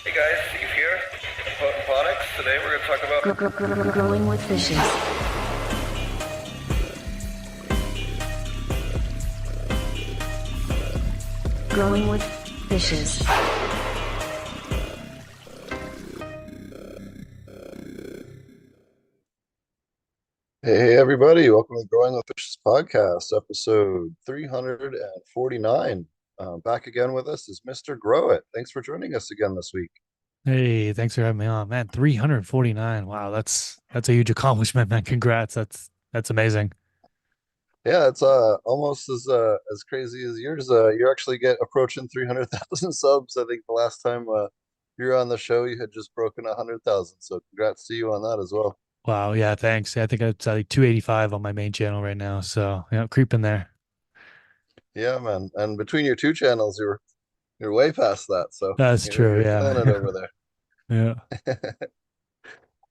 Hey guys, Steve here, Ponics. Today we're going to talk about Growing with fishes. Growing with fishes. Hey everybody, welcome to the Growing with Fishes podcast, episode 349. Back again with us is Mr. Growit. Thanks for joining us again this week. Hey, thanks for having me on, man. 349. Wow, that's a huge accomplishment, man. Congrats. That's amazing. Yeah, it's almost as crazy as yours. You actually get approaching 300,000 subs. I think the last time you were on the show, you had just broken 100,000. So congrats to you on that as well. Wow, yeah, thanks. Yeah, I think it's like 285 on my main channel right now. So, yeah, creeping there. Yeah, man. And between your two channels, you're way past that. So That's true. you're killing it Yeah. over there. Yeah.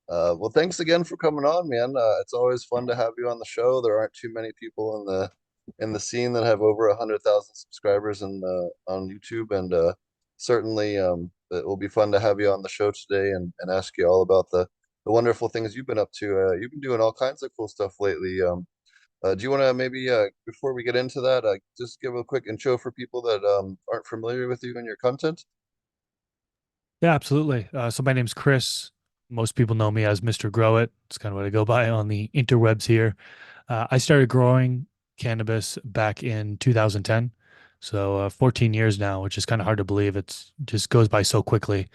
Well, thanks again for coming on, man. It's always fun to have you on the show. There aren't too many people in the scene that have over 100,000 subscribers on YouTube, and certainly it will be fun to have you on the show today and ask you all about the wonderful things you've been up to. You've been doing all kinds of cool stuff lately. Do you want to maybe before we get into that, just give a quick intro for people that aren't familiar with you and your content? Yeah, absolutely. So my name's Chris. Most people know me as Mr. Growit. It's kind of what I go by on the interwebs here. I started growing cannabis back in 2010. So 14 years now, which is kind of hard to believe. It's just goes by so quickly.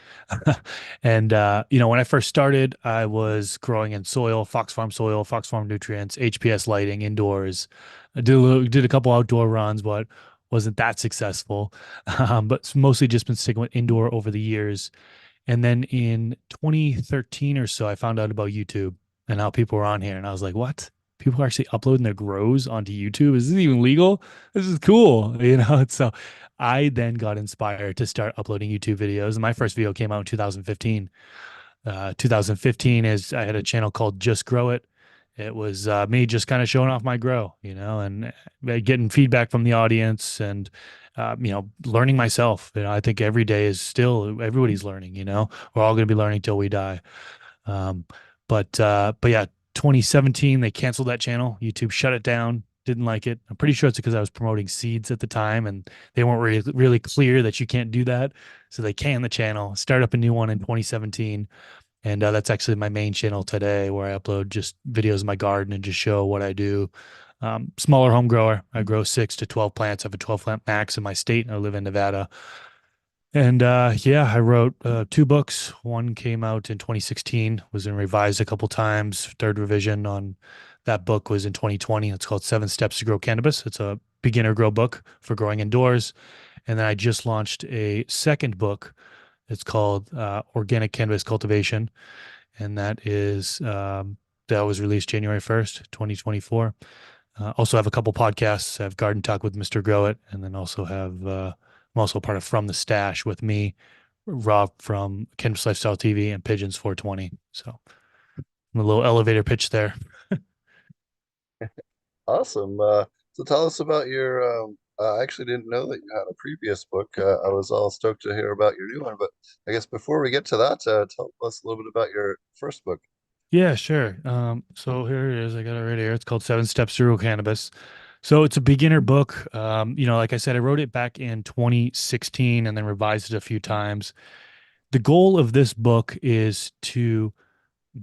And when I first started, I was growing in soil, Fox Farm nutrients, HPS lighting indoors. I did a couple outdoor runs, but wasn't that successful. But it's mostly just been sticking with indoor over the years. And then in 2013 or so, I found out about YouTube and how people were on here. And I was like, what? People are actually uploading their grows onto YouTube? Is this even legal? This is cool. So I then got inspired to start uploading YouTube videos. And my first video came out in 2015. 2015 is I had a channel called Just Grow It. It was me just kind of showing off my grow, and getting feedback from the audience and learning myself. I think every day is still everybody's learning. We're all going to be learning till we die. Um, but yeah, 2017 they canceled that channel. YouTube shut it down. Didn't like it. I'm pretty sure it's because I was promoting seeds at the time, and they weren't really clear that you can't do that. So they canned the channel. Start up a new one in 2017, and that's actually my main channel today, where I upload just videos of my garden and just show what I do. Smaller home grower. I grow 6 to 12 plants. I have a 12 plant max in my state. I live in Nevada. And yeah, I wrote two books. One came out in 2016, was in revised a couple times. Third revision on that book was in 2020. It's called 7 Steps to Grow Cannabis. It's a beginner grow book for growing indoors. And then I just launched a second book. It's called Organic Cannabis Cultivation, and that was released January 1st, 2024. Also have a couple podcasts. I have Garden Talk with Mr. Growit, and then also have I'm also part of From the Stash with me, Rob from Cannabis Lifestyle TV, and Pigeons 420. So a little elevator pitch there. Awesome. So tell us about your. I actually didn't know that you had a previous book. I was all stoked to hear about your new one, but I guess before we get to that, tell us a little bit about your first book. Yeah, sure. So here it is. I got it right here. It's called 7 Steps to Grow Cannabis. So it's a beginner book. Like I said, I wrote it back in 2016 and then revised it a few times. The goal of this book is to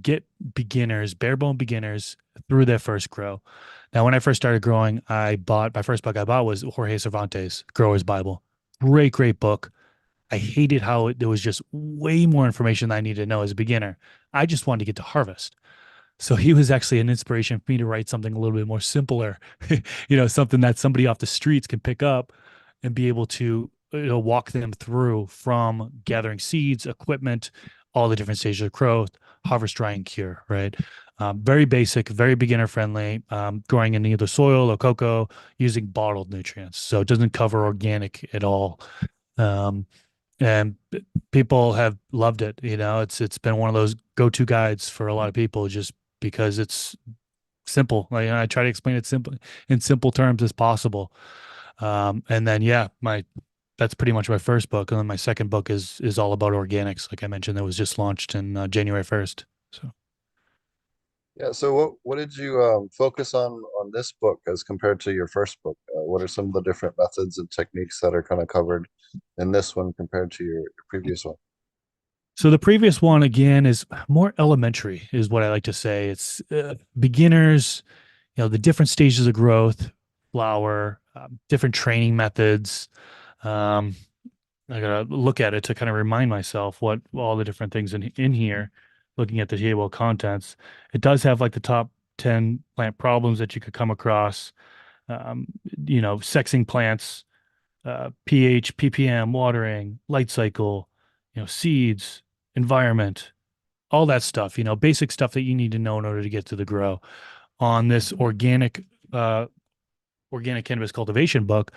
get beginners, bare bone beginners, through their first grow. Now, when I first started growing, my first book I bought was Jorge Cervantes, Grower's Bible. Great, great book. I hated how there was just way more information that I needed to know as a beginner. I just wanted to get to harvest. So he was actually an inspiration for me to write something a little bit more simpler, something that somebody off the streets can pick up and be able to walk them through from gathering seeds, equipment, all the different stages of growth, harvest, dry, and cure, right? Very basic, very beginner friendly, growing in either soil or cocoa using bottled nutrients. So it doesn't cover organic at all. Um, and people have loved it. It's been one of those go-to guides for a lot of people just because it's simple. Like I try to explain it simple in simple terms as possible. And then yeah, my that's pretty much my first book, and then my second book is all about organics, like I mentioned, that was just launched in January 1st. So. Yeah. So what did you focus on this book as compared to your first book? What are some of the different methods and techniques that are kind of covered in this one compared to your previous one? So the previous one again is more elementary, is what I like to say. It's beginners, the different stages of growth, flower, different training methods. Um, I gotta look at it to kind of remind myself what all the different things in here. Looking at the table of contents, it does have like the top 10 plant problems that you could come across. Um, sexing plants, pH, ppm, watering, light cycle, seeds, environment, all that stuff, basic stuff that you need to know in order to get to the grow. On this uh, organic cannabis cultivation book,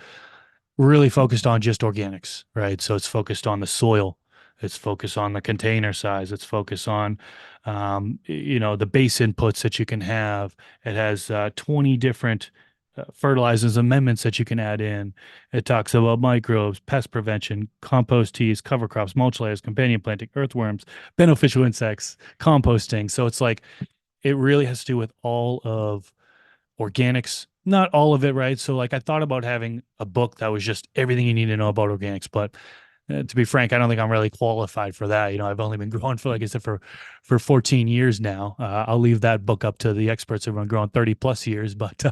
really focused on just organics, right? So it's focused on the soil, it's focused on the container size, it's focused on, the base inputs that you can have. It has 20 different fertilizers amendments that you can add in. It talks about microbes, pest prevention, compost teas, cover crops, mulch layers, companion planting, earthworms, beneficial insects, composting. So it's like it really has to do with all of organics, not all of it, right? So like I thought about having a book that was just everything you need to know about organics, but to be frank, I don't think I'm really qualified for that. I've only been growing for, like I said, for 14 years now. I'll leave that book up to the experts who've been growing 30 plus years, but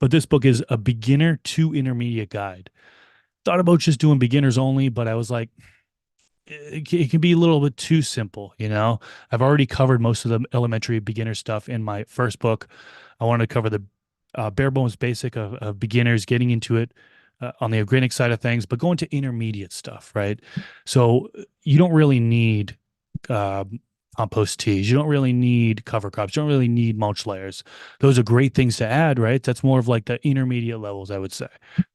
this book is a beginner to intermediate guide. Thought about just doing beginners only, but I was like, it can be a little bit too simple, I've already covered most of the elementary beginner stuff in my first book. I want to cover the bare bones basic of beginners getting into it on the organic side of things, but going to intermediate stuff, right? So you don't really need uh, compost teas. You don't really need cover crops. You don't really need mulch layers. Those are great things to add, right? That's more of like the intermediate levels, I would say,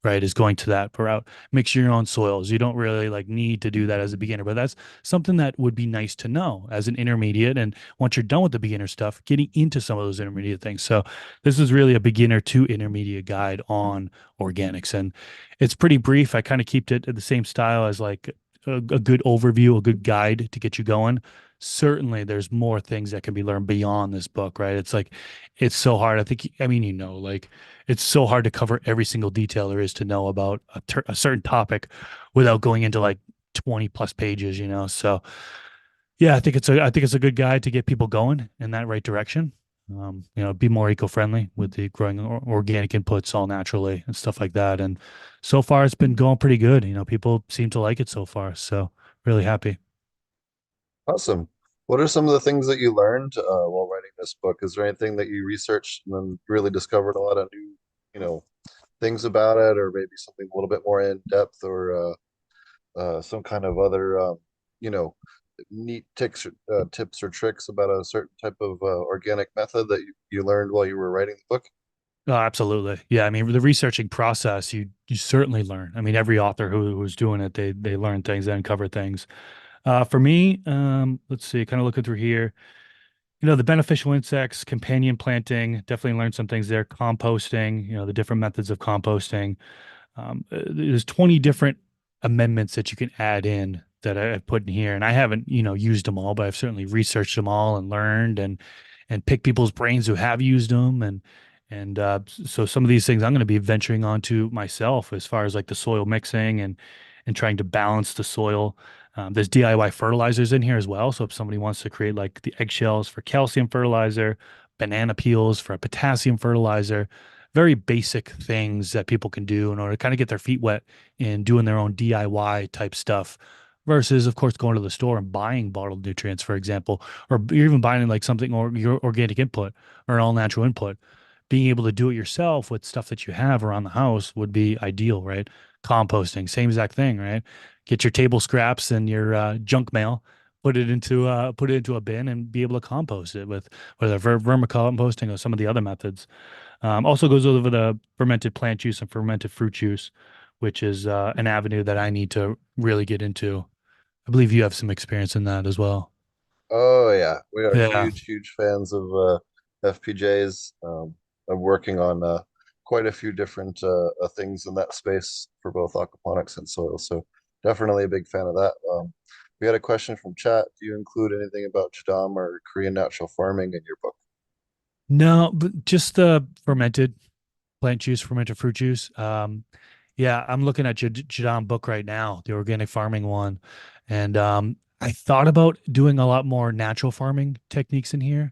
right? Is going to that route. Mix your own soils. You don't really like need to do that as a beginner, but that's something that would be nice to know as an intermediate. And once you're done with the beginner stuff, getting into some of those intermediate things. So this is really a beginner to intermediate guide on organics, and it's pretty brief. I kind of kept it at the same style as like a good overview, a good guide to get you going. Certainly there's more things that can be learned beyond this book, right? It's like it's so hard. I think, I mean, like it's so hard to cover every single detail there is to know about a certain topic without going into like 20 plus pages, So yeah, I think it's a good guide to get people going in that right direction. Be more eco-friendly with the growing organic inputs all naturally and stuff like that. And so far it's been going pretty good. People seem to like it so far. So really happy. Awesome. What are some of the things that you learned while writing this book? Is there anything that you researched and then really discovered a lot of new, things about it, or maybe something a little bit more in depth, or some kind of other, you know, neat tips or tricks about a certain type of organic method that you learned while you were writing the book? Oh, absolutely. Yeah. I mean, the researching process, you certainly learn. I mean, every author who's doing it, they learn things, they uncover things. For me, let's see, kind of looking through here. The beneficial insects, companion planting, definitely learned some things there. Composting, the different methods of composting. There's 20 different amendments that you can add in that I've put in here, and I haven't, used them all, but I've certainly researched them all and learned and picked people's brains who have used them, and so some of these things I'm going to be venturing onto myself as far as like the soil mixing and trying to balance the soil. There's DIY fertilizers in here as well. So if somebody wants to create like the eggshells for calcium fertilizer, banana peels for a potassium fertilizer, very basic things that people can do in order to kind of get their feet wet in doing their own DIY type stuff versus, of course, going to the store and buying bottled nutrients, for example, or you're even buying like something or your organic input or an all natural input. Being able to do it yourself with stuff that you have around the house would be ideal, right? Composting, same exact thing, right? Get your table scraps and your junk mail, put it into a bin, and be able to compost it with whether vermicomposting or some of the other methods. Also goes over the fermented plant juice and fermented fruit juice, which is an avenue that I need to really get into. I believe you have some experience in that as well. Oh yeah, we are Yeah. huge fans of FPJs. I'm working on quite a few different things in that space for both aquaponics and soil. So definitely a big fan of that. We had a question from chat. Do you include anything about Jadam or Korean natural farming in your book? No, but just the fermented plant juice, fermented fruit juice. Yeah, I'm looking at Jadam book right now, the organic farming one, and I thought about doing a lot more natural farming techniques in here,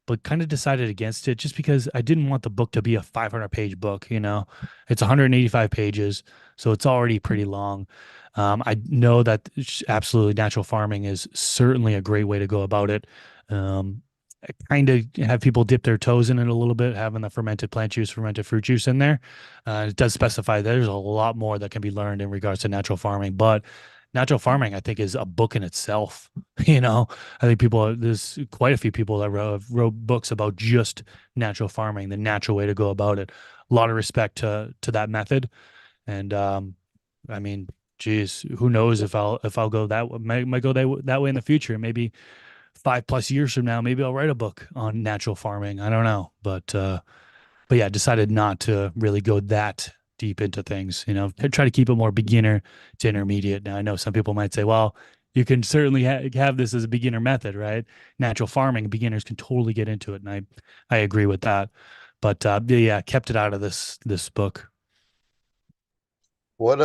but kind of decided against it just because I didn't want the book to be a 500-page book. It's 185 pages, so it's already pretty long. I know that absolutely natural farming is certainly a great way to go about it. I kind of have people dip their toes in it a little bit, having the fermented plant juice, fermented fruit juice in there. It does specify there's a lot more that can be learned in regards to natural farming, but natural farming, I think, is a book in itself. I think there's quite a few people that wrote books about just natural farming, the natural way to go about it. A lot of respect to that method. And I mean, geez, who knows if I'll go that way, might go that way in the future. Maybe 5+ years from now, maybe I'll write a book on natural farming. I don't know, but yeah, decided not to really go that deep into things. Try to keep it more beginner to intermediate. Now, I know some people might say, well, you can certainly have this as a beginner method, right? Natural farming, beginners can totally get into it, and I agree with that. But yeah, kept it out of this book. What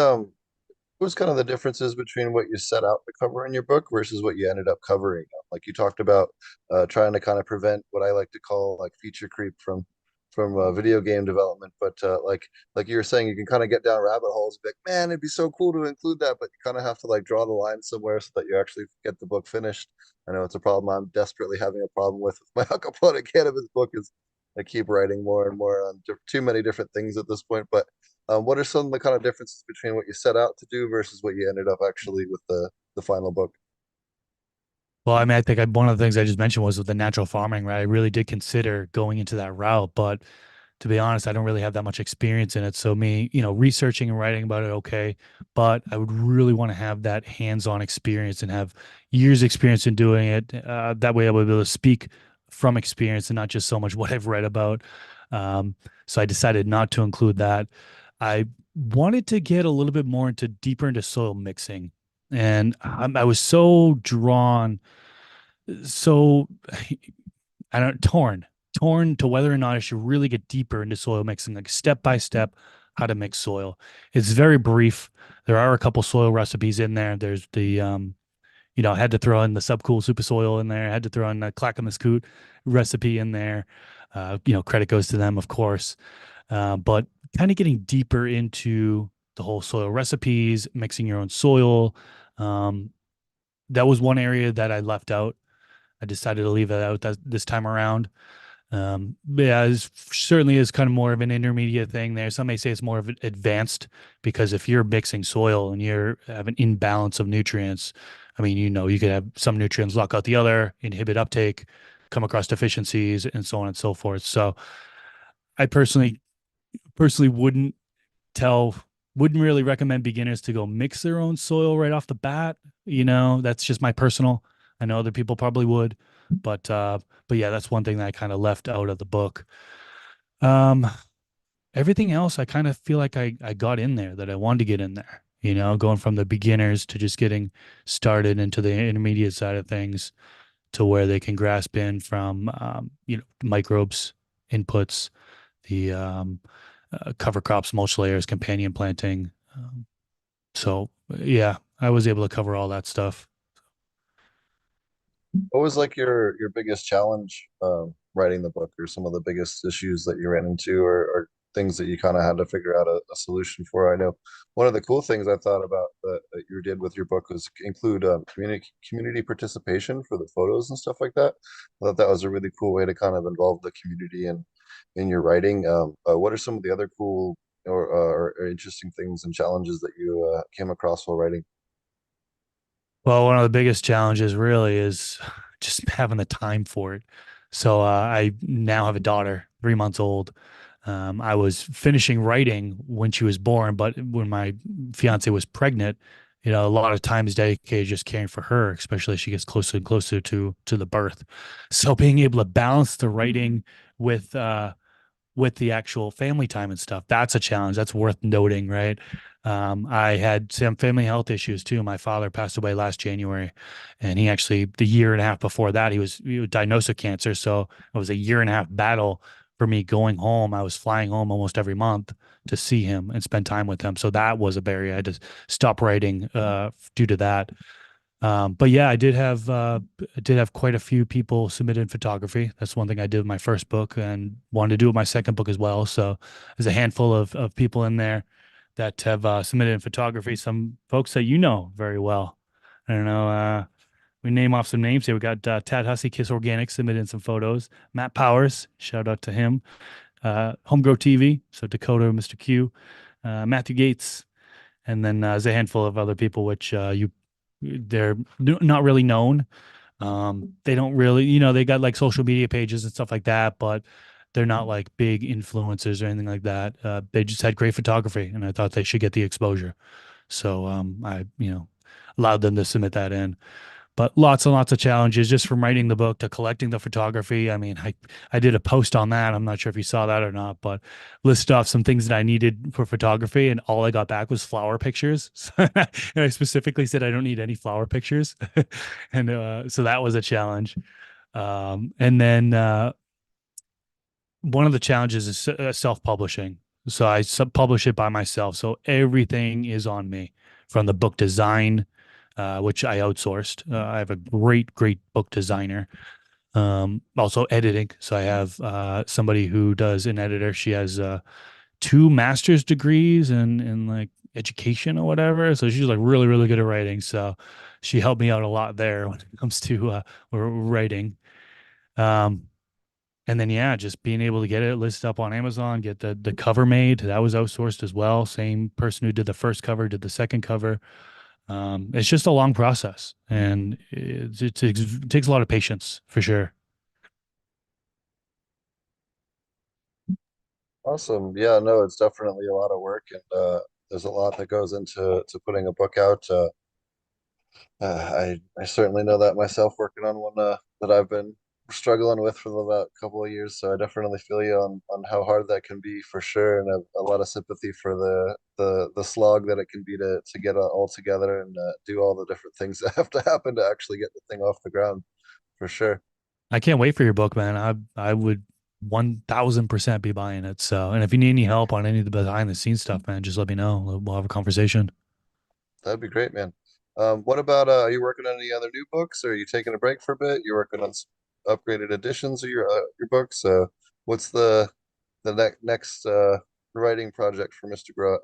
was kind of the differences between what you set out to cover in your book versus what you ended up covering? Like you talked about trying to kind of prevent what I like to call like feature creep from video game development, but like you were saying, you can kind of get down rabbit holes, and be like, man, it'd be so cool to include that, but you kind of have to like draw the line somewhere so that you actually get the book finished. I know it's a problem I'm desperately having a problem with my aquaponic cannabis book is I keep writing more and more on too many different things at this point, but what are some of the kind of differences between what you set out to do versus what you ended up actually with the final book? Well, I mean, I think one of the things I just mentioned was with the natural farming, right? I really did consider going into that route, but to be honest, I don't really have that much experience in it. So me, researching and writing about it, okay, but I would really want to have that hands-on experience and have years experience in doing it. That way I would be able to speak from experience and not just so much what I've read about. So I decided not to include that. I wanted to get a little bit more deeper into soil mixing. And I was so drawn, so I don't torn to whether or not I should really get deeper into soil mixing, like step by step, how to mix soil. It's very brief. There are a couple soil recipes in there. There's the I had to throw in the subcool super soil in there. I had to throw in the Clackamas-Coot recipe in there. Credit goes to them, of course. But kind of getting deeper into the whole soil recipes, mixing your own soil. That was one area that I left out. I decided to leave it out this time around. But yeah, it certainly is kind of more of an intermediate thing there. Some may say it's more of an advanced because if you're mixing soil and you have an imbalance of nutrients, I mean, you could have some nutrients lock out the other, inhibit uptake, come across deficiencies, and so on and so forth. So I personally wouldn't really recommend beginners to go mix their own soil right off the bat. That's just my personal. I know other people probably would, but yeah, that's one thing that I kind of left out of the book. Everything else, I kind of feel like I got in there that I wanted to get in there, going from the beginners to just getting started into the intermediate side of things to where they can grasp in from, microbes, inputs, the cover crops, mulch layers, companion planting. So yeah, I was able to cover all that stuff. What was like your biggest challenge writing the book, or some of the biggest issues that you ran into, or things that you kind of had to figure out a solution for? I know one of the cool things I thought about that you did with your book was include community participation for the photos and stuff like that. I thought that was a really cool way to kind of involve the community in your writing. What are some of the other cool or interesting things and challenges that you came across while writing? Well, one of the biggest challenges really is just having the time for it. So I now have a daughter, 3 months old. I was finishing writing when she was born, but when my fiance was pregnant, a lot of time is dedicated just caring for her, especially as she gets closer and closer to the birth. So being able to balance the writing with with the actual family time and stuff. That's a challenge. That's worth noting, right? I had some family health issues too. My father passed away last January, and he actually, the year and a half before that, he was diagnosed with cancer. So it was a year and a half battle for me going home. I was flying home almost every month to see him and spend time with him. So that was a barrier. I had to stop writing due to that. But yeah, I did have quite a few people submit in photography. That's one thing I did with my first book and wanted to do with my second book as well. So there's a handful of people in there that have submitted in photography. Some folks that you know very well. I don't know. We name off some names here. We got Tad Hussey, Kiss Organic, submitted in some photos. Matt Powers, shout out to him. Homegrow TV, so Dakota, Mr. Q, Matthew Gates, and then there's a handful of other people which they're not really known. They don't really, they got like social media pages and stuff like that, but they're not like big influencers or anything like that. They just had great photography, and I thought they should get the exposure. So I, allowed them to submit that in. But lots and lots of challenges just from writing the book to collecting the photography. I mean, I did a post on that. I'm not sure if you saw that or not, but listed off some things that I needed for photography, and all I got back was flower pictures. And I specifically said I don't need any flower pictures, and so that was a challenge. And then one of the challenges is self-publishing. So I publish it by myself. So everything is on me, from the book design, which I outsourced. I have a great book designer. Also editing. So I have somebody who does an editor. She has 2 master's degrees in like education or whatever. So she's like really good at writing. So she helped me out a lot there when it comes to writing. And then yeah, just being able to get it listed up on Amazon, get the cover made. That was outsourced as well. Same person who did the first cover did the second cover. It's just a long process, and it takes a lot of patience for sure. Awesome. Yeah, no, it's definitely a lot of work, and there's a lot that goes into putting a book out. I certainly know that myself, working on one that I've been struggling with for the last couple of years. So I definitely feel you on how hard that can be for sure, and a lot of sympathy for the slog that it can be to get it all together and do all the different things that have to happen to actually get the thing off the ground for sure. I can't wait for your book, man. I would 1000% be buying it. So, and if you need any help on any of the behind the scenes stuff, man, just let me know. We'll have a conversation. That'd be great, man. What about are you working on any other new books, or are you taking a break for a bit? You're working on some upgraded editions of your books. What's the next writing project for Mr. Growit?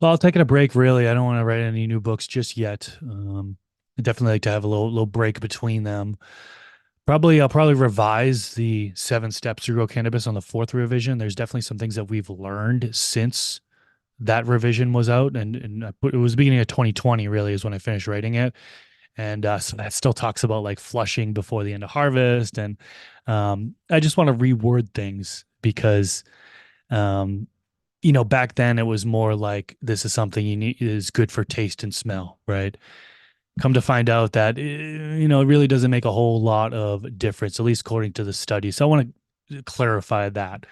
Well, I'll take a break. Really, I don't want to write any new books just yet. I definitely like to have a little break between them. I'll probably revise the 7 steps to grow cannabis on the 4th revision. There's definitely some things that we've learned since that revision was out, and it was the beginning of 2020 really is when I finished writing it. And so that still talks about like flushing before the end of harvest. And I just want to reword things because, back then it was more like this is something you need is good for taste and smell, right? Come to find out that, it really doesn't make a whole lot of difference, at least according to the study. So I want to clarify that.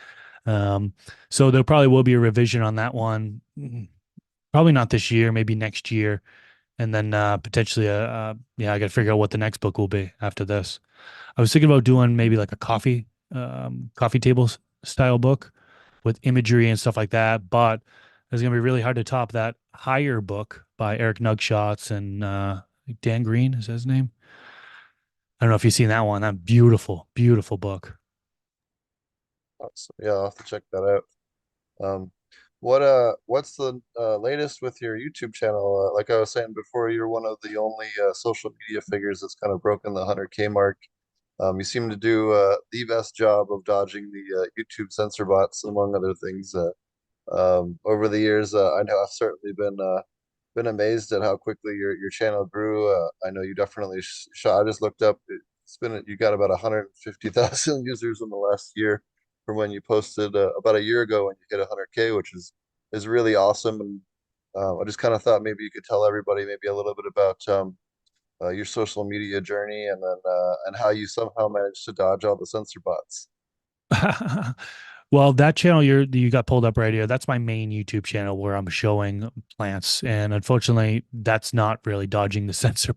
So there probably will be a revision on that one. Probably not this year, maybe next year. And then potentially, I got to figure out what the next book will be after this. I was thinking about doing maybe like a coffee table style book with imagery and stuff like that. But it's gonna be really hard to top that higher book by Eric Nugshots and Dan Green is that his name. I don't know if you've seen that one. That beautiful book. So, yeah, I'll have to check that out. Um, what's the latest with your YouTube channel? Like I was saying before, you're one of the only social media figures that's kind of broken the 100K mark. You seem to do the best job of dodging the YouTube censor bots, among other things. Over the years, I know I've certainly been amazed at how quickly your channel grew. I know you definitely shot. I just looked up. It's been you got about 150,000 users in the last year from when you posted about a year ago when you hit 100K, which is really awesome. And I just kind of thought maybe you could tell everybody maybe a little bit about your social media journey, and then and how you somehow managed to dodge all the censor bots. Well, that channel you got pulled up right here, that's my main YouTube channel where I'm showing plants. And unfortunately, that's not really dodging the censor.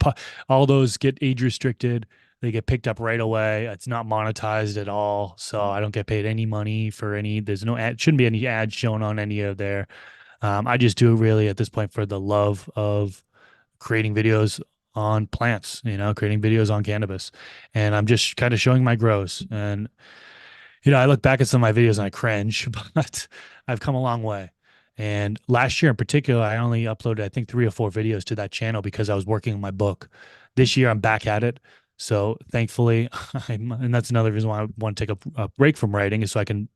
All those get age restricted. They get picked up right away. It's not monetized at all. So I don't get paid any money for any, there's no ad, shouldn't be any ads shown on any of there. I just do it really at this point for the love of creating videos on plants, creating videos on cannabis. And I'm just kind of showing my grows. And I look back at some of my videos and I cringe, but I've come a long way. And last year in particular, I only uploaded, I think, 3 or 4 videos to that channel because I was working on my book. This year, I'm back at it. So thankfully, and that's another reason why I want to take a break from writing is so I can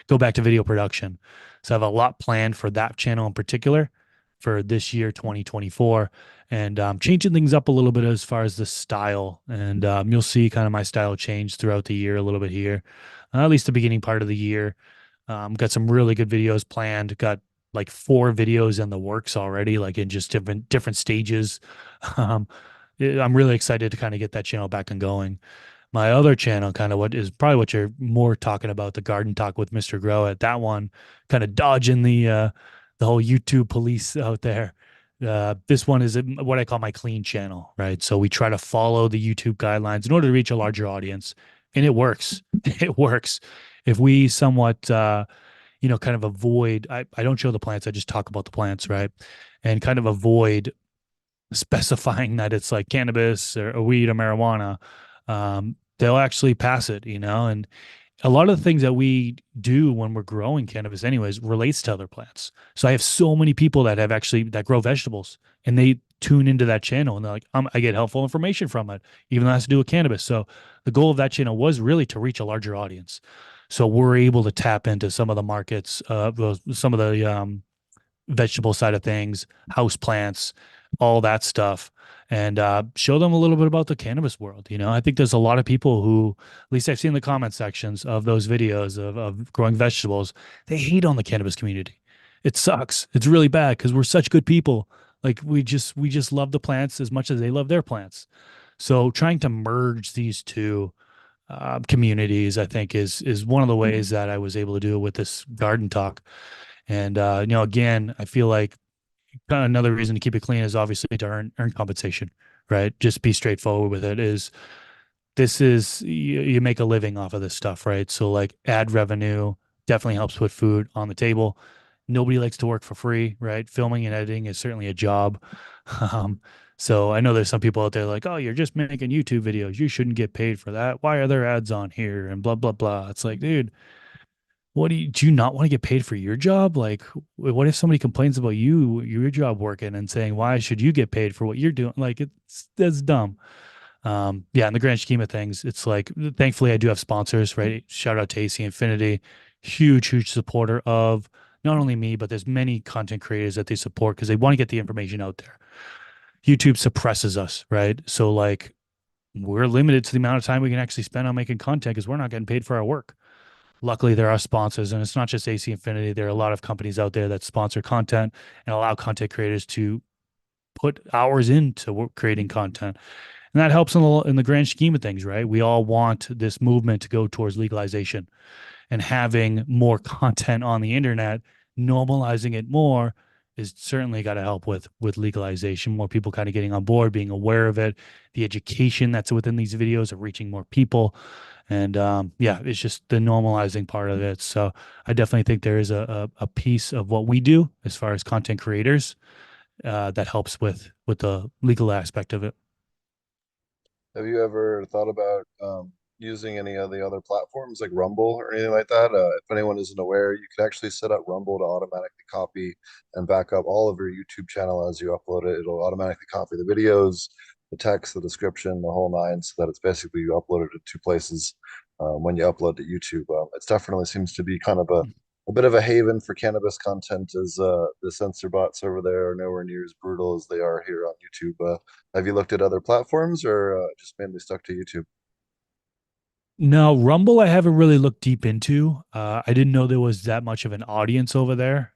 go back to video production. So I have a lot planned for that channel in particular for this year, 2024, and changing things up a little bit as far as the style. And you'll see kind of my style change throughout the year a little bit here, at least the beginning part of the year. Got some really good videos planned. Got like 4 videos in the works already, like in just different stages. Um, I'm really excited to kind of get that channel back and going. My other channel, kind of what is probably what you're more talking about, the Garden Talk with Mr. Grow at that one, kind of dodging the whole YouTube police out there. This one is what I call my clean channel, right? So we try to follow the YouTube guidelines in order to reach a larger audience, and it works. It works. If we somewhat, kind of avoid, I don't show the plants, I just talk about the plants, right? And kind of avoid specifying that it's like cannabis or weed or marijuana, they'll actually pass it, and a lot of the things that we do when we're growing cannabis anyways relates to other plants. So I have so many people that grow vegetables and they tune into that channel and they're like, I get helpful information from it, even though it has to do with cannabis. So the goal of that channel was really to reach a larger audience. So we're able to tap into some of the markets, some of the vegetable side of things, house plants, all that stuff, and show them a little bit about the cannabis world. I think there's a lot of people who, at least I've seen in the comment sections of those videos of growing vegetables, they hate on the cannabis community. It sucks. It's really bad because we're such good people. Like we just love the plants as much as they love their plants. So trying to merge these two communities, I think, is one of the ways that I was able to do it with this garden talk. And again, I feel like another reason to keep it clean is obviously to earn compensation, right? Just be straightforward with it. This is you make a living off of this stuff, right? So like ad revenue definitely helps put food on the table. Nobody likes to work for free, right? Filming and editing is certainly a job. Um, so I know there's some people out there like, oh, you're just making YouTube videos. You shouldn't get paid for that. Why are there ads on here? And blah, blah, blah. It's like, dude, do you not want to get paid for your job? Like, what if somebody complains about your job working and saying, why should you get paid for what you're doing? Like, that's dumb. Yeah, in the grand scheme of things, it's like, thankfully I do have sponsors, right? Shout out to AC Infinity, huge supporter of not only me, but there's many content creators that they support because they want to get the information out there. YouTube suppresses us, right? So like, we're limited to the amount of time we can actually spend on making content because we're not getting paid for our work. Luckily, there are sponsors, and it's not just AC Infinity. There are a lot of companies out there that sponsor content and allow content creators to put hours into creating content. And that helps in the grand scheme of things, right? We all want this movement to go towards legalization, and having more content on the internet, normalizing it more is certainly got to help with legalization, more people kind of getting on board, being aware of it, the education that's within these videos of reaching more people. And yeah, it's just the normalizing part of it. So I definitely think there is a piece of what we do as far as content creators that helps with the legal aspect of it. Have you ever thought about using any of the other platforms like Rumble or anything like that? If anyone isn't aware, you can actually set up Rumble to automatically copy and back up all of your YouTube channel as you upload it. It'll automatically copy the videos, the text, the description, the whole nine, so that it's basically you upload it to 2 places when you upload to YouTube. It definitely seems to be kind of a bit of a haven for cannabis content, as the censor bots over there are nowhere near as brutal as they are here on YouTube. Have you looked at other platforms or just mainly stuck to YouTube? No, Rumble, I haven't really looked deep into. I didn't know there was that much of an audience over there.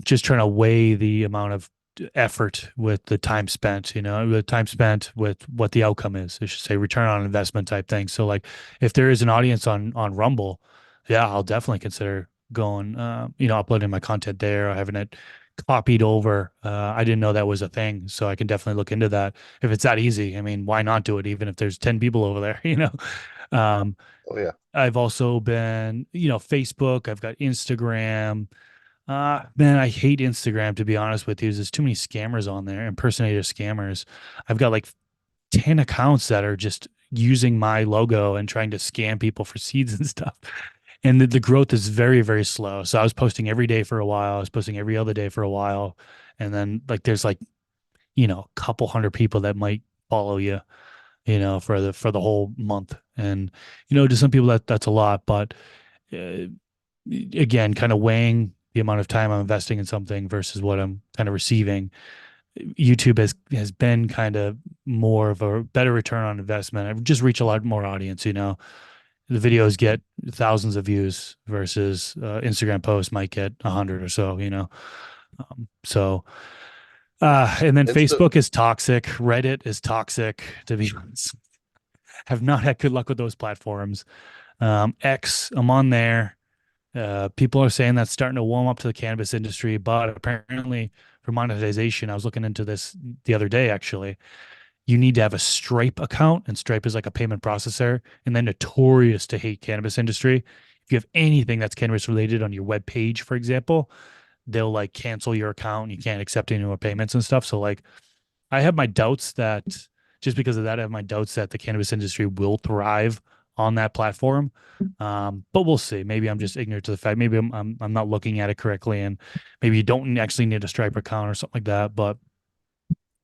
Just trying to weigh the amount of effort with the time spent, the time spent with what the outcome is. I should say return on investment type thing. So like if there is an audience on Rumble, yeah, I'll definitely consider going, uploading my content there or having it copied over. I didn't know that was a thing, so I can definitely look into that. If it's that easy, I mean, why not do it? Even if there's 10 people over there, Um, Oh yeah. I've also been, Facebook. I've got Instagram. Man, I hate Instagram to be honest with you. There's too many scammers on there, impersonator scammers. I've got like 10 accounts that are just using my logo and trying to scam people for seeds and stuff. And the growth is very, very slow. So I was posting every day for a while. I was posting every other day for a while. And then like there's like, a couple hundred people that might follow you, for the whole month. And, to some people that's a lot, but uh, again, kind of weighing the amount of time I'm investing in something versus what I'm kind of receiving. YouTube has been kind of more of a better return on investment. I've just reached a lot more audience, The videos get thousands of views versus Instagram posts might get 100 or so. So and then Insta Facebook is toxic. Reddit is toxic, to be honest. Have not had good luck with those platforms. X, I'm on there. People are saying that's starting to warm up to the cannabis industry, but apparently for monetization, I was looking into this the other day actually. You need to have a Stripe account, and Stripe is like a payment processor, and then notorious to hate cannabis industry. If you have anything that's cannabis related on your web page, for example, they'll like cancel your account. You can't accept any more payments and stuff. So like I have my doubts that just because of that, I have my doubts that the cannabis industry will thrive on that platform. But we'll see. Maybe I'm just ignorant to the fact. Maybe I'm not looking at it correctly, and maybe you don't actually need a Stripe account or something like that. But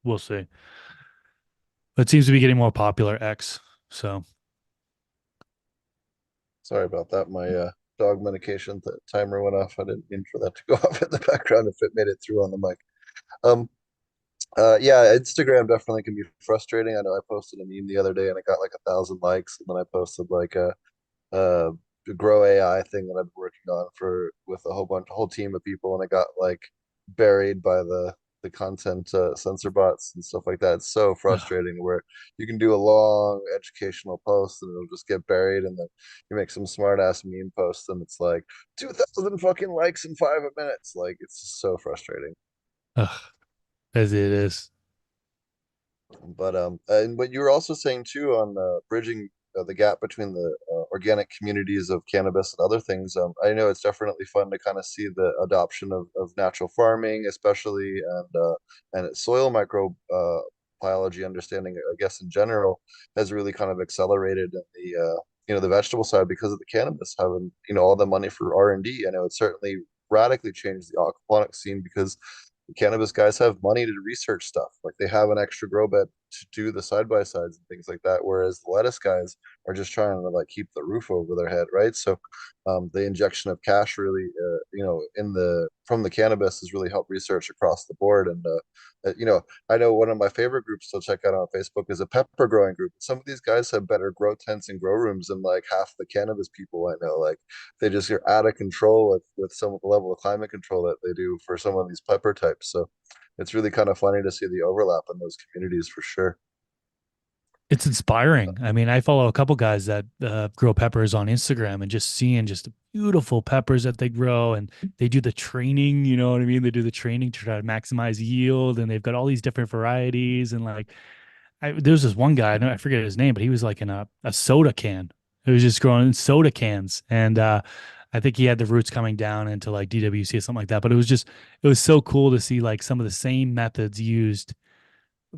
we'll see. It seems to be getting more popular. X. So Sorry about that. My dog medication timer went off. I didn't mean for that to go off in the background if it made it through on the mic. Um, yeah, Instagram definitely can be frustrating. I know I posted a meme the other day and it got like 1,000 likes, and then I posted like uh the Grow AI thing that I've been working on for with a whole team of people, and it got like buried by the content censor bots and stuff like that. It's so frustrating where you can do a long educational post and it'll just get buried, and then you make some smart ass meme post and it's like 2,000 fucking likes in 5 minutes. Like it's just so frustrating. ugh, as it is. But and what you were also saying too on bridging the gap between the organic communities of cannabis and other things. I know it's definitely fun to kind of see the adoption of natural farming, especially and soil micro biology understanding, I guess in general, has really kind of accelerated in the the vegetable side because of the cannabis having all the money for R&D. I know it's certainly radically changed the aquaponic scene because the cannabis guys have money to research stuff. Like they have an extra grow bed to do the side by sides and things like that. Whereas the lettuce guys are just trying to like keep the roof over their head, right? So the injection of cash really, in the from the cannabis has really helped research across the board. And I know one of my favorite groups to check out on Facebook is a pepper growing group. Some of these guys have better grow tents and grow rooms than like half the cannabis people I know. Like they just are out of control with some of the level of climate control that they do for some of these pepper types. So it's really kind of funny to see the overlap in those communities for sure. It's inspiring. I mean, I follow a couple guys that grow peppers on Instagram, and just seeing just the beautiful peppers that they grow, and they do the training, you know what I mean? They do the training to try to maximize yield, and they've got all these different varieties. And like, there's this one guy, I forget his name, but he was like in a soda can. He was just growing soda cans. And I think he had the roots coming down into like DWC or something like that. But it was so cool to see like some of the same methods used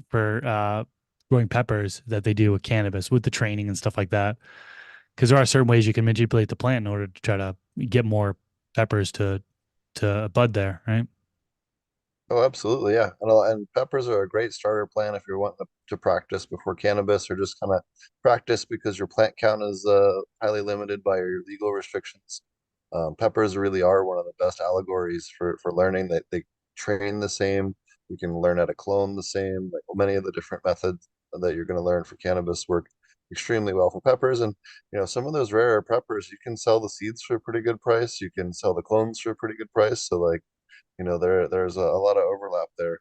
for growing peppers that they do with cannabis, with the training and stuff like that. Because there are certain ways you can manipulate the plant in order to try to get more peppers to bud there, right? Oh, absolutely, yeah. And peppers are a great starter plant if you're wanting to practice before cannabis, or just kind of practice because your plant count is highly limited by your legal restrictions. Peppers really are one of the best allegories for learning that they train the same. You can learn how to clone the same. Like many of the different methods that you're going to learn for cannabis work extremely well for peppers. And some of those rarer peppers, you can sell the seeds for a pretty good price. You can sell the clones for a pretty good price. So like there's a lot of overlap there.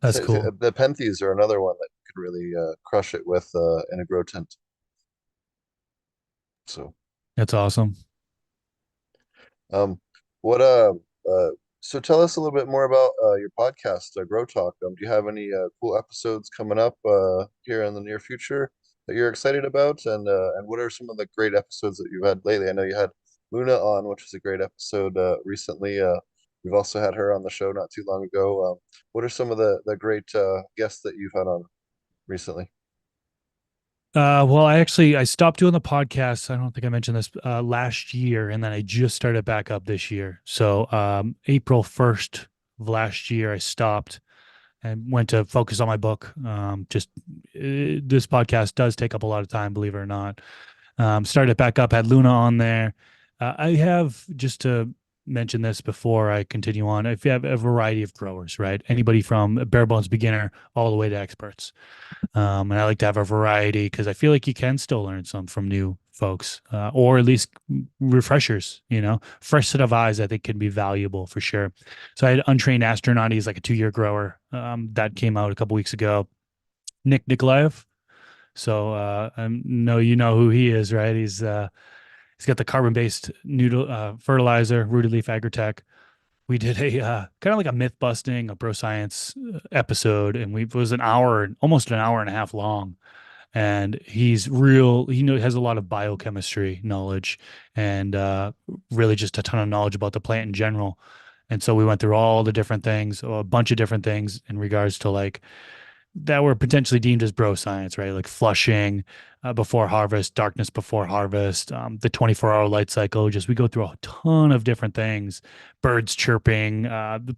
That's cool. The Penthes are another one that could really crush it with in a grow tent. So That's awesome. Um, what so tell us a little bit more about your podcast, Grow Talk. Do you have any cool episodes coming up here in the near future that you're excited about? And what are some of the great episodes that you've had lately? I know you had Luna on, which was a great episode recently. We've also had her on the show not too long ago. What are some of the great guests that you've had on recently? Well, I stopped doing the podcast. I don't think I mentioned this last year, and then I just started back up this year. So April 1st of last year, I stopped and went to focus on my book. This podcast does take up a lot of time, believe it or not. Started back up, had Luna on there. I have, just to mention this before I continue on, I have a variety of growers, right? Anybody from a bare bones beginner all the way to experts. And I like to have a variety because I feel like you can still learn some from new folks, or at least refreshers, fresh set of eyes I think can be valuable for sure. So I had Untrained Astronaut. He's like a 2-year grower. That came out a couple weeks ago. Nick Nikolaev. So I know you know who he is, right? He's got the carbon-based noodle fertilizer, rooted leaf agritech. We did a kind of like a myth busting, a bro science episode, and it was an hour, almost an hour and a half long. And he's real, has a lot of biochemistry knowledge and really just a ton of knowledge about the plant in general. And so we went through all the different things, a bunch of different things in regards to like that were potentially deemed as bro science, right? Like flushing before harvest, darkness before harvest, the 24-hour light cycle. Just we go through a ton of different things, birds chirping,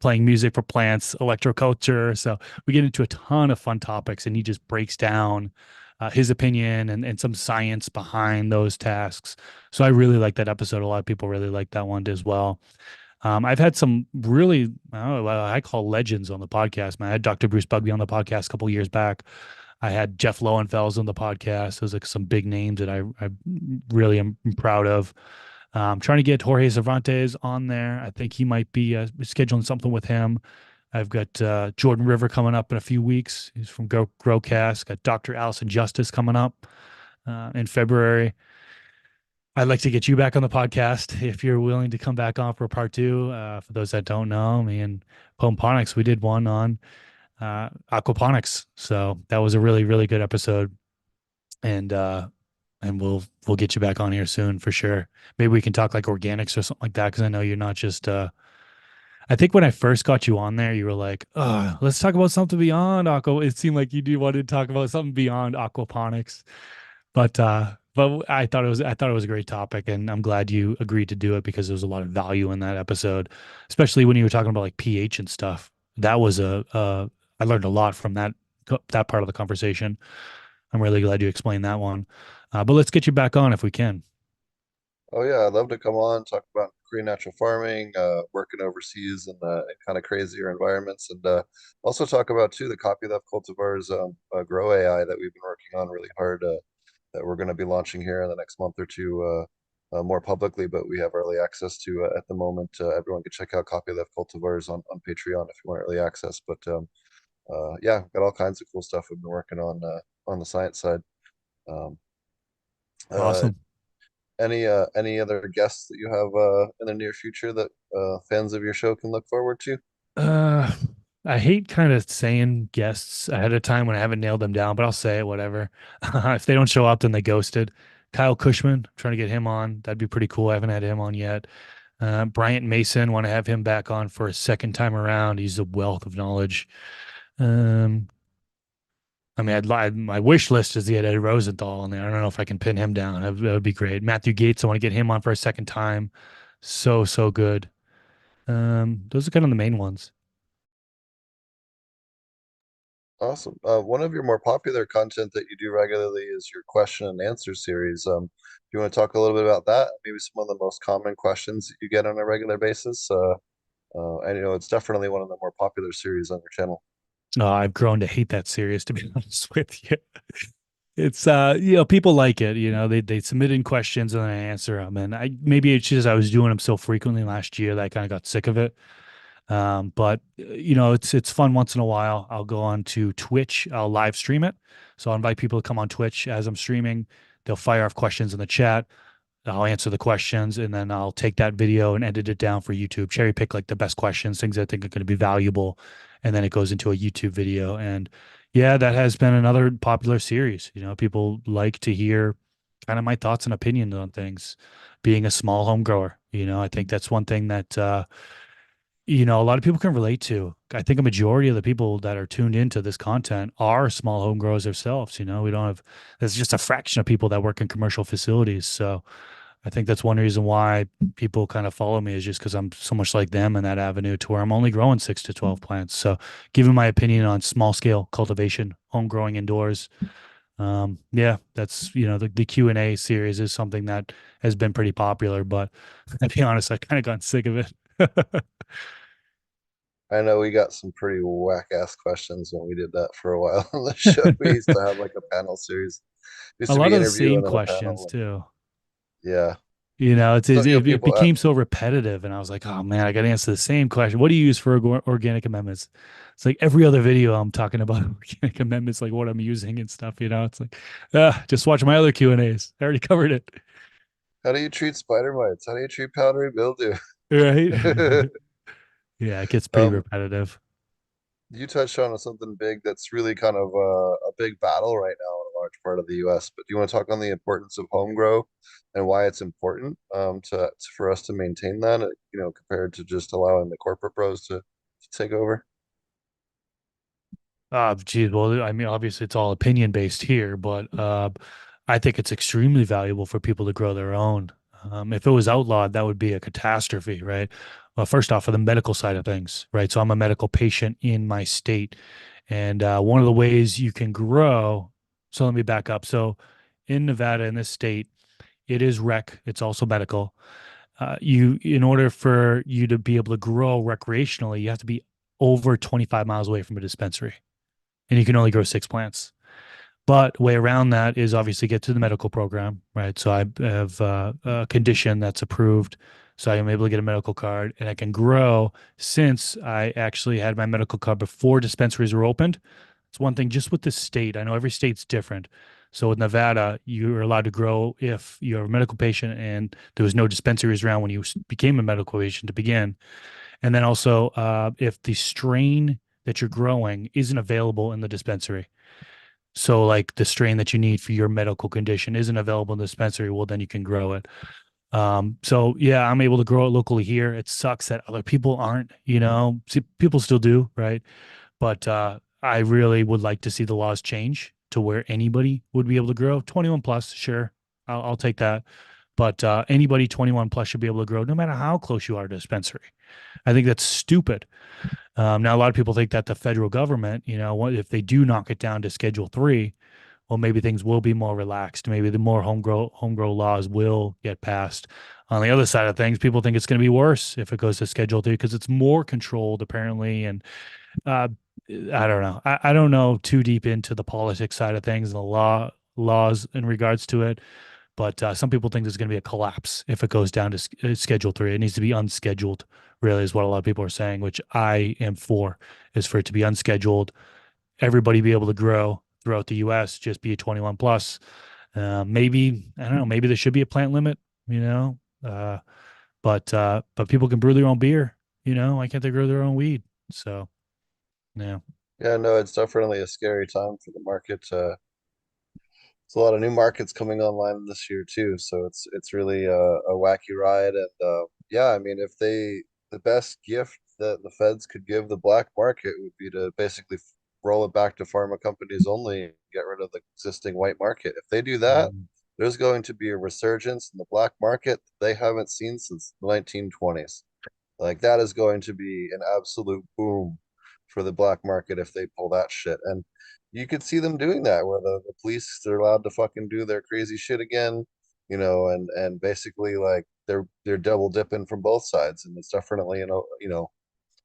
playing music for plants, electroculture. So we get into a ton of fun topics, and he just breaks down his opinion and some science behind those tasks. So I really like that episode. A lot of people really like that one as well. I've had some really, I call legends on the podcast, man. I had Dr. Bruce Bugby on the podcast a couple years back. I had Jeff Lowenfels on the podcast. Those like some big names that I really am proud of. Trying to get Jorge Cervantes on there. I think he might be scheduling something with him. I've got Jordan River coming up in a few weeks. He's from Growcast. Got Dr. Allison Justice coming up in February. I'd like to get you back on the podcast if you're willing to come back on for part two. For those that don't know, me and Ponics, we did one on aquaponics. So that was a really, really good episode. And we'll get you back on here soon for sure. Maybe we can talk like organics or something like that, because I know you're not just I think when I first got you on there, you were like, oh, let's talk about something beyond aqua. It seemed like you do want to talk about something beyond aquaponics. But I thought it was a great topic, and I'm glad you agreed to do it because there was a lot of value in that episode, especially when you were talking about like pH and stuff. That was I learned a lot from that part of the conversation. I'm really glad you explained that one. But let's get you back on if we can. Oh yeah, I'd love to come on, talk about green natural farming, working overseas in kind of crazier environments, and also talk about too the copyleft cultivars Grow AI that we've been working on really hard, that we're going to be launching here in the next month or two, more publicly, but we have early access to at the moment. Everyone can check out copyleft cultivars on Patreon if you want early access. But yeah, got all kinds of cool stuff we've been working on the science side. Um, uh, Awesome. any other guests that you have in the near future that fans of your show can look forward to? Uh, I hate kind of saying guests ahead of time when I haven't nailed them down, but I'll say it, whatever. If they don't show up, then they ghosted. Kyle Cushman, trying to get him on. That'd be pretty cool. I haven't had him on yet. Bryant Mason, want to have him back on for a second time around. He's a wealth of knowledge. Um, I mean, my wish list is to get Ed Rosenthal on there. I don't know if I can pin him down. That would be great. Matthew Gates, I want to get him on for a second time. So, so good. Those are kind of the main ones. Awesome. One of your more popular content that you do regularly is your question and answer series. Do you want to talk a little bit about that? Maybe some of the most common questions that you get on a regular basis. And it's definitely one of the more popular series on your channel. I've grown to hate that series, to be honest with you. It's people like it, they submit in questions and I answer them. And maybe it's just I was doing them so frequently last year that I kind of got sick of it. But it's fun once in a while. I'll go on to Twitch, I'll live stream it. So I'll invite people to come on Twitch as I'm streaming. They'll fire off questions in the chat. I'll answer the questions, and then I'll take that video and edit it down for YouTube. Cherry pick like the best questions, things I think are going to be valuable, and then it goes into a YouTube video. And yeah, that has been another popular series. People like to hear kind of my thoughts and opinions on things. Being a small home grower, I think that's one thing that a lot of people can relate to. I think a majority of the people that are tuned into this content are small home growers themselves. We don't have, there's just a fraction of people that work in commercial facilities. So I think that's one reason why people kind of follow me, is just because I'm so much like them in that avenue, to where I'm only growing 6 to 12 plants. So giving my opinion on small scale cultivation, home growing indoors. Yeah, that's, the Q&A series is something that has been pretty popular, but to be honest, I kind of got sick of it. I know we got some pretty whack ass questions when we did that for a while on the show. We used to have like a panel series. It used A to lot be of the interview same and then a questions panel. And too. yeah. It's So, it people, became so repetitive, and I was like, oh man, I got to answer the same question. What do you use for organic amendments? It's like every other video I'm talking about organic amendments, like what I'm using and stuff. It's like, just watch my other Q&As. I already covered it, how do you treat spider mites? How do you treat powdery mildew? right? Yeah, it gets pretty um, repetitive. you touched on something big that's really kind of a big battle right now in a large part of the U.S. But do you want to talk on the importance of home grow and why it's important for us to maintain that, compared to just allowing the corporate bros to take over? Geez, well, I mean, obviously it's all opinion based here, but I think it's extremely valuable for people to grow their own. If it was outlawed, that would be a catastrophe, right? Well, first off, for the medical side of things, right? So I'm a medical patient in my state, and one of the ways you can grow. So let me back up. So in Nevada, in this state, it is rec. It's also medical. In order for you to be able to grow recreationally, you have to be over 25 miles away from a dispensary, and you can only grow 6 plants. But way around that is obviously get to the medical program, right? So I have a condition that's approved, so I am able to get a medical card, and I can grow. Since I actually had my medical card before dispensaries were opened. It's one thing just with the state. I know every state's different. So with Nevada, you're allowed to grow if you're a medical patient and there was no dispensaries around when you became a medical patient to begin. And then also, if the strain that you're growing isn't available in the dispensary. So, like the strain that you need for your medical condition isn't available in the dispensary, well, then you can grow it. So yeah, I'm able to grow it locally here. It sucks that other people aren't, people still do, right? But I really would like to see the laws change to where anybody would be able to grow 21 plus. Sure, I'll take that. But anybody 21 plus should be able to grow no matter how close you are to a dispensary. I think that's stupid. Now, a lot of people think that the federal government, if they do knock it down to Schedule 3, well, maybe things will be more relaxed. Maybe the more home grow laws will get passed. On the other side of things, people think it's going to be worse if it goes to Schedule 3 because it's more controlled apparently. And uh, I don't know. I don't know too deep into the politics side of things and the laws in regards to it. But some people think there's going to be a collapse if it goes down to Schedule 3. It needs to be unscheduled, really, is what a lot of people are saying, which I am for, is for it to be unscheduled. Everybody be able to grow throughout the U.S., just be a 21 plus. Maybe, I don't know, maybe there should be a plant limit, uh, but people can brew their own beer, why can't they grow their own weed? So, yeah. Yeah, no, it's definitely a scary time for the market. There's a lot of new markets coming online this year too, so it's really a wacky ride. And yeah, I mean, the best gift that the feds could give the black market would be to basically roll it back to pharma companies only and get rid of the existing white market. If they do that, Mm. there's going to be a resurgence in the black market that they haven't seen since the 1920s. Like that is going to be an absolute boom for the black market if they pull that shit. And you could see them doing that where the police they're allowed to fucking do their crazy shit again, and basically like they're double dipping from both sides. And it's definitely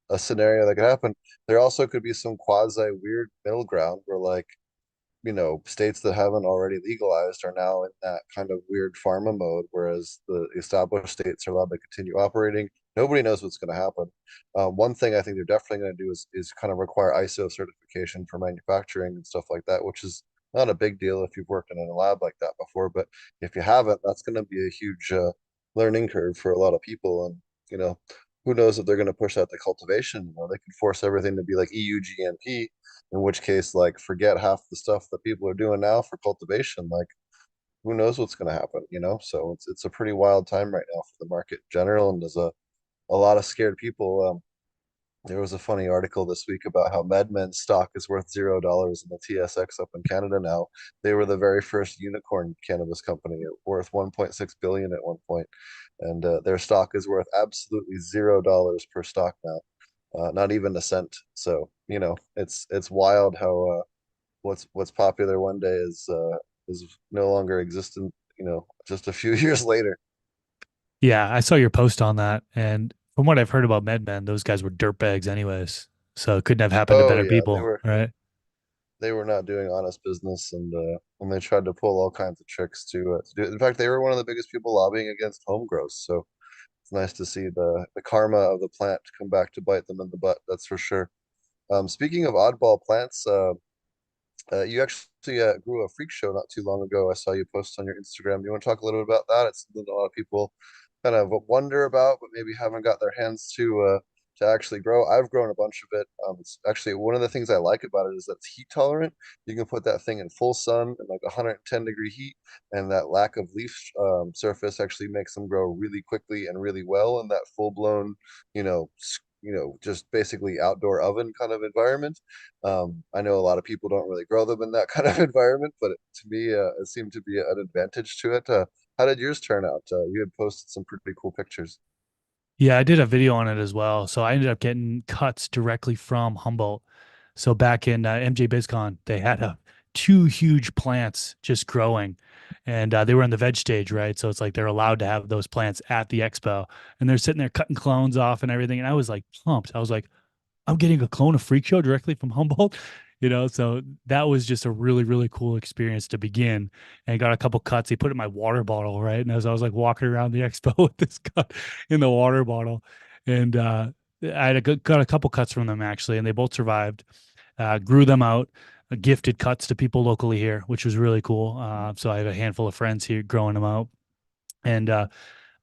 a scenario that could happen. There also could be some quasi weird middle ground where like states that haven't already legalized are now in that kind of weird pharma mode, whereas the established states are allowed to continue operating. Nobody knows what's going to happen. One thing I think they're definitely going to do is kind of require ISO certification for manufacturing and stuff like that, which is not a big deal if you've worked in a lab like that before, but if you haven't, that's going to be a huge learning curve for a lot of people. And, you know, who knows if they're going to push out the cultivation? You know, they could force everything to be like EU GMP, in which case, like, forget half the stuff that people are doing now for cultivation. Like, who knows what's going to happen, you know? So it's a pretty wild time right now for the market in general, and there's a lot of scared people. There was a funny article this week about how MedMen's stock is worth $0 in the TSX up in Canada now. They were the very first unicorn cannabis company, worth 1.6 billion at one point, and their stock is worth absolutely $0 per stock now, not even a cent. So you know, it's wild how what's popular one day is no longer existent. You know, just a few years later. Yeah, I saw your post on that, and from what I've heard about MedMen, those guys were dirtbags anyways. So it couldn't have happened to Oh better yeah, people, right? they were not doing honest business, and they tried to pull all kinds of tricks to do it. In fact, they were one of the biggest people lobbying against home growth. So it's nice to see the karma of the plant come back to bite them in the butt. That's for sure. Speaking of oddball plants, you actually grew a freak show not too long ago. I saw you post on your Instagram. You want to talk a little bit about that? It's something a lot of people kind of wonder about, but maybe haven't got their hands to actually grow. I've grown a bunch of it. It's actually one of the things I like about it is that it's heat tolerant. You can put that thing in full sun and like 110-degree heat, and that lack of leaf surface actually makes them grow really quickly and really well in that full blown, you know, just basically outdoor oven kind of environment. I know a lot of people don't really grow them in that kind of environment, but to me, it seemed to be an advantage to it. How did yours turn out? You had posted some pretty cool pictures. Yeah, I did a video on it as well. So I ended up getting cuts directly from Humboldt. So back in MJ BizCon, they had two huge plants just growing, and they were in the veg stage, right? So it's like they're allowed to have those plants at the expo, and they're sitting there cutting clones off and everything. And I was like pumped. I was like, I'm getting a clone of Freak Show directly from Humboldt, so that was just a really, really cool experience to begin. And I got a couple cuts. They put it in my water bottle, right? And as I was like walking around the expo with this cut in the water bottle, and got a couple cuts from them actually, and they both survived. Grew them out, gifted cuts to people locally here, which was really cool. So I have a handful of friends here growing them out, and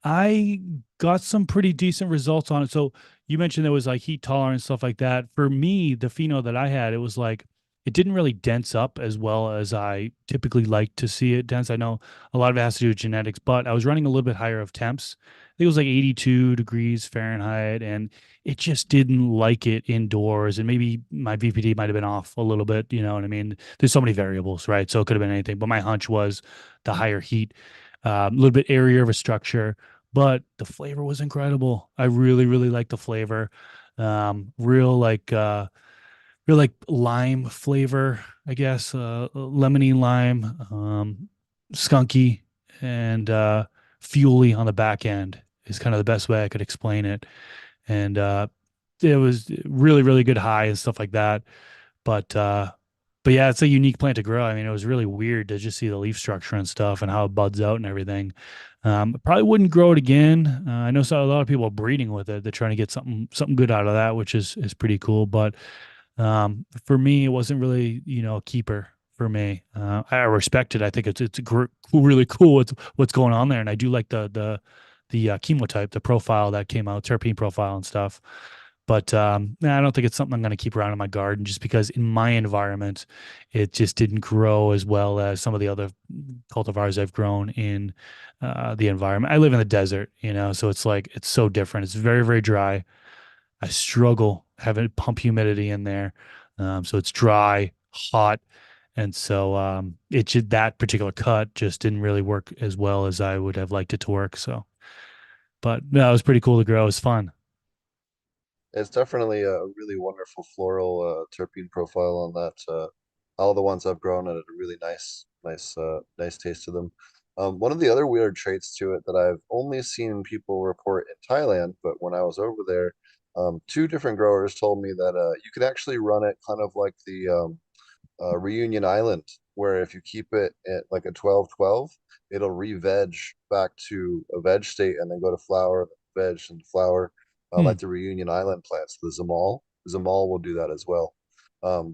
I got some pretty decent results on it. So you mentioned there was like heat tolerance stuff like that. For me, the pheno that I had, it was like it didn't really dense up as well as I typically like to see it dense. I know a lot of it has to do with genetics, but I was running a little bit higher of temps. I think it was like 82 degrees Fahrenheit, and it just didn't like it indoors. And maybe my VPD might have been off a little bit. You know what I mean? There's so many variables, right? So it could have been anything. But my hunch was the higher heat, a little bit airier of a structure, but the flavor was incredible. I really, really like the flavor. Real real like lime flavor, I guess, lemony lime, skunky and fuely on the back end is kind of the best way I could explain it. And it was really, really good high and stuff like that. But yeah, it's a unique plant to grow. I mean, it was really weird to just see the leaf structure and stuff and how it buds out and everything. Probably wouldn't grow it again. I know a lot of people are breeding with it. They're trying to get something good out of that, which is pretty cool. But for me, it wasn't really a keeper for me. I respect it. I think really cool what's going on there, and I do like the chemotype, the profile that came out, terpene profile and stuff. But nah, I don't think it's something I'm going to keep around in my garden just because in my environment, it just didn't grow as well as some of the other cultivars I've grown in the environment. I live in the desert, so it's like it's so different. It's very, very dry. I struggle having pump humidity in there. So it's dry, hot. And so that particular cut just didn't really work as well as I would have liked it to work. So, but no, it was pretty cool to grow. It was fun. It's definitely a really wonderful floral terpene profile on that. All the ones I've grown had a really nice taste to them. One of the other weird traits to it that I've only seen people report in Thailand, but when I was over there, two different growers told me that you can actually run it kind of like the Reunion Island, where if you keep it at like a 12-12, it'll re-veg back to a veg state and then go to flower, veg and flower, Hmm. like the Reunion Island plants, the Zamal. Zamal will do that as well.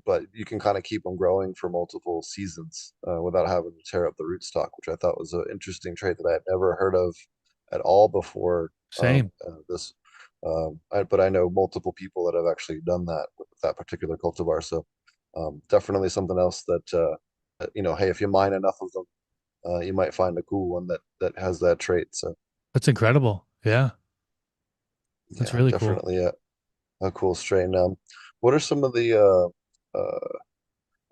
but you can kind of keep them growing for multiple seasons without having to tear up the rootstock, which I thought was an interesting trait that I had never heard of at all before Same. this. But I know multiple people that have actually done that with that particular cultivar. So definitely something else that hey, if you mine enough of them, you might find a cool one that has that trait. So That's incredible. Yeah, that's yeah, really cool. definitely a cool strain. What are some of the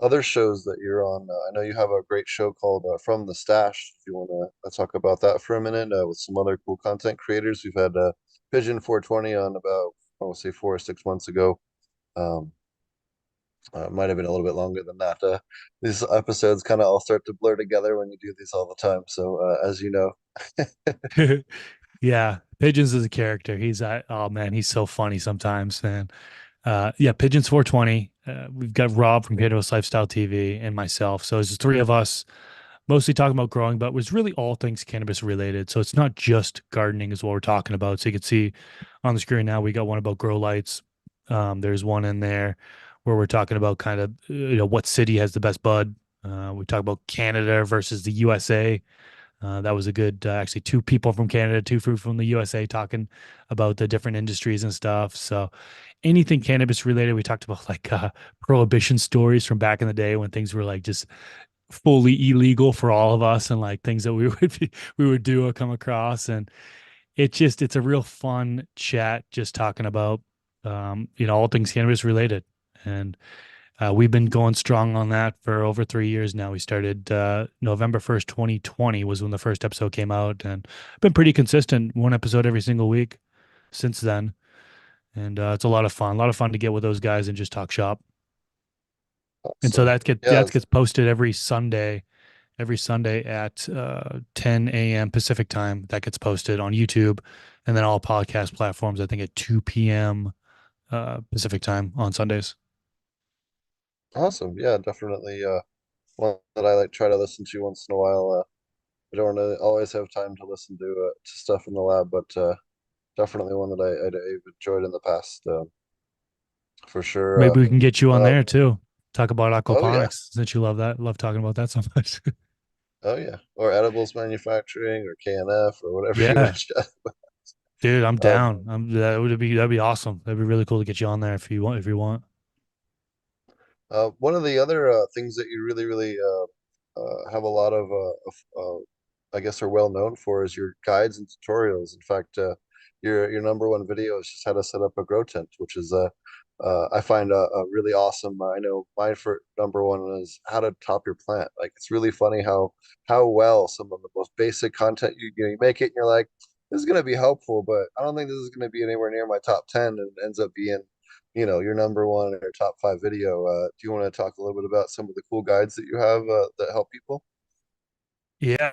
other shows that you're on? I know you have a great show called From the Stash. If you want to talk about that for a minute, with some other cool content creators, we've had Pigeon 420 on about, I want to say 4 or 6 months ago. Um, might have been a little bit longer than that. These episodes kind of all start to blur together when you do these all the time. So, as you know, Yeah, Pigeons is a character. He's oh man, he's so funny sometimes, man. Yeah, Pigeons 420. We've got Rob from Cannabis Lifestyle TV and myself. So it's the three of us mostly talking about growing, but was really all things cannabis related. So it's not just gardening is what we're talking about. So you can see on the screen now we got one about grow lights. There's one in there where we're talking about kind of what city has the best bud. We talk about Canada versus the USA. That was a good, actually, two people from Canada, two from the USA talking about the different industries and stuff. So anything cannabis related, we talked about like prohibition stories from back in the day when things were like just fully illegal for all of us and like things that we would do or come across. And it's a real fun chat just talking about, all things cannabis related. And we've been going strong on that for over 3 years now. We started November 1st, 2020 was when the first episode came out, and been pretty consistent, one episode every single week since then. And it's a lot of fun to get with those guys and just talk shop. And so awesome. Yeah, that gets posted every Sunday at 10 a.m. Pacific time. That gets posted on YouTube, and then all podcast platforms. I think at 2 p.m. Pacific time on Sundays. awesome. Yeah, definitely. One that I like try to listen to once in a while. I don't always have time to listen to stuff in the lab, but definitely one that I've enjoyed in the past, for sure. Maybe we can get you on Uh, there too. Talk about oh yeah, aquaponics since you love that. Love talking about that so much. oh yeah, or edibles manufacturing or KNF or whatever you Yeah, want to chat. dude, I'm Um, down. That'd be awesome. That'd be really cool to get you on there if you want. one of the other things that you really have a lot I guess, are well known for is your guides and tutorials. In fact, your number one video is just how to set up a grow tent, which is I find a really awesome. I know mine for number one is how to top your plant. Like it's really funny how well some of the most basic content you make it, and you're like, this is going to be helpful, but I don't think this is going to be anywhere near my top 10, and it ends up being your number one or top five video. Do you want to talk a little bit about some of the cool guides that you have that help people? Yeah.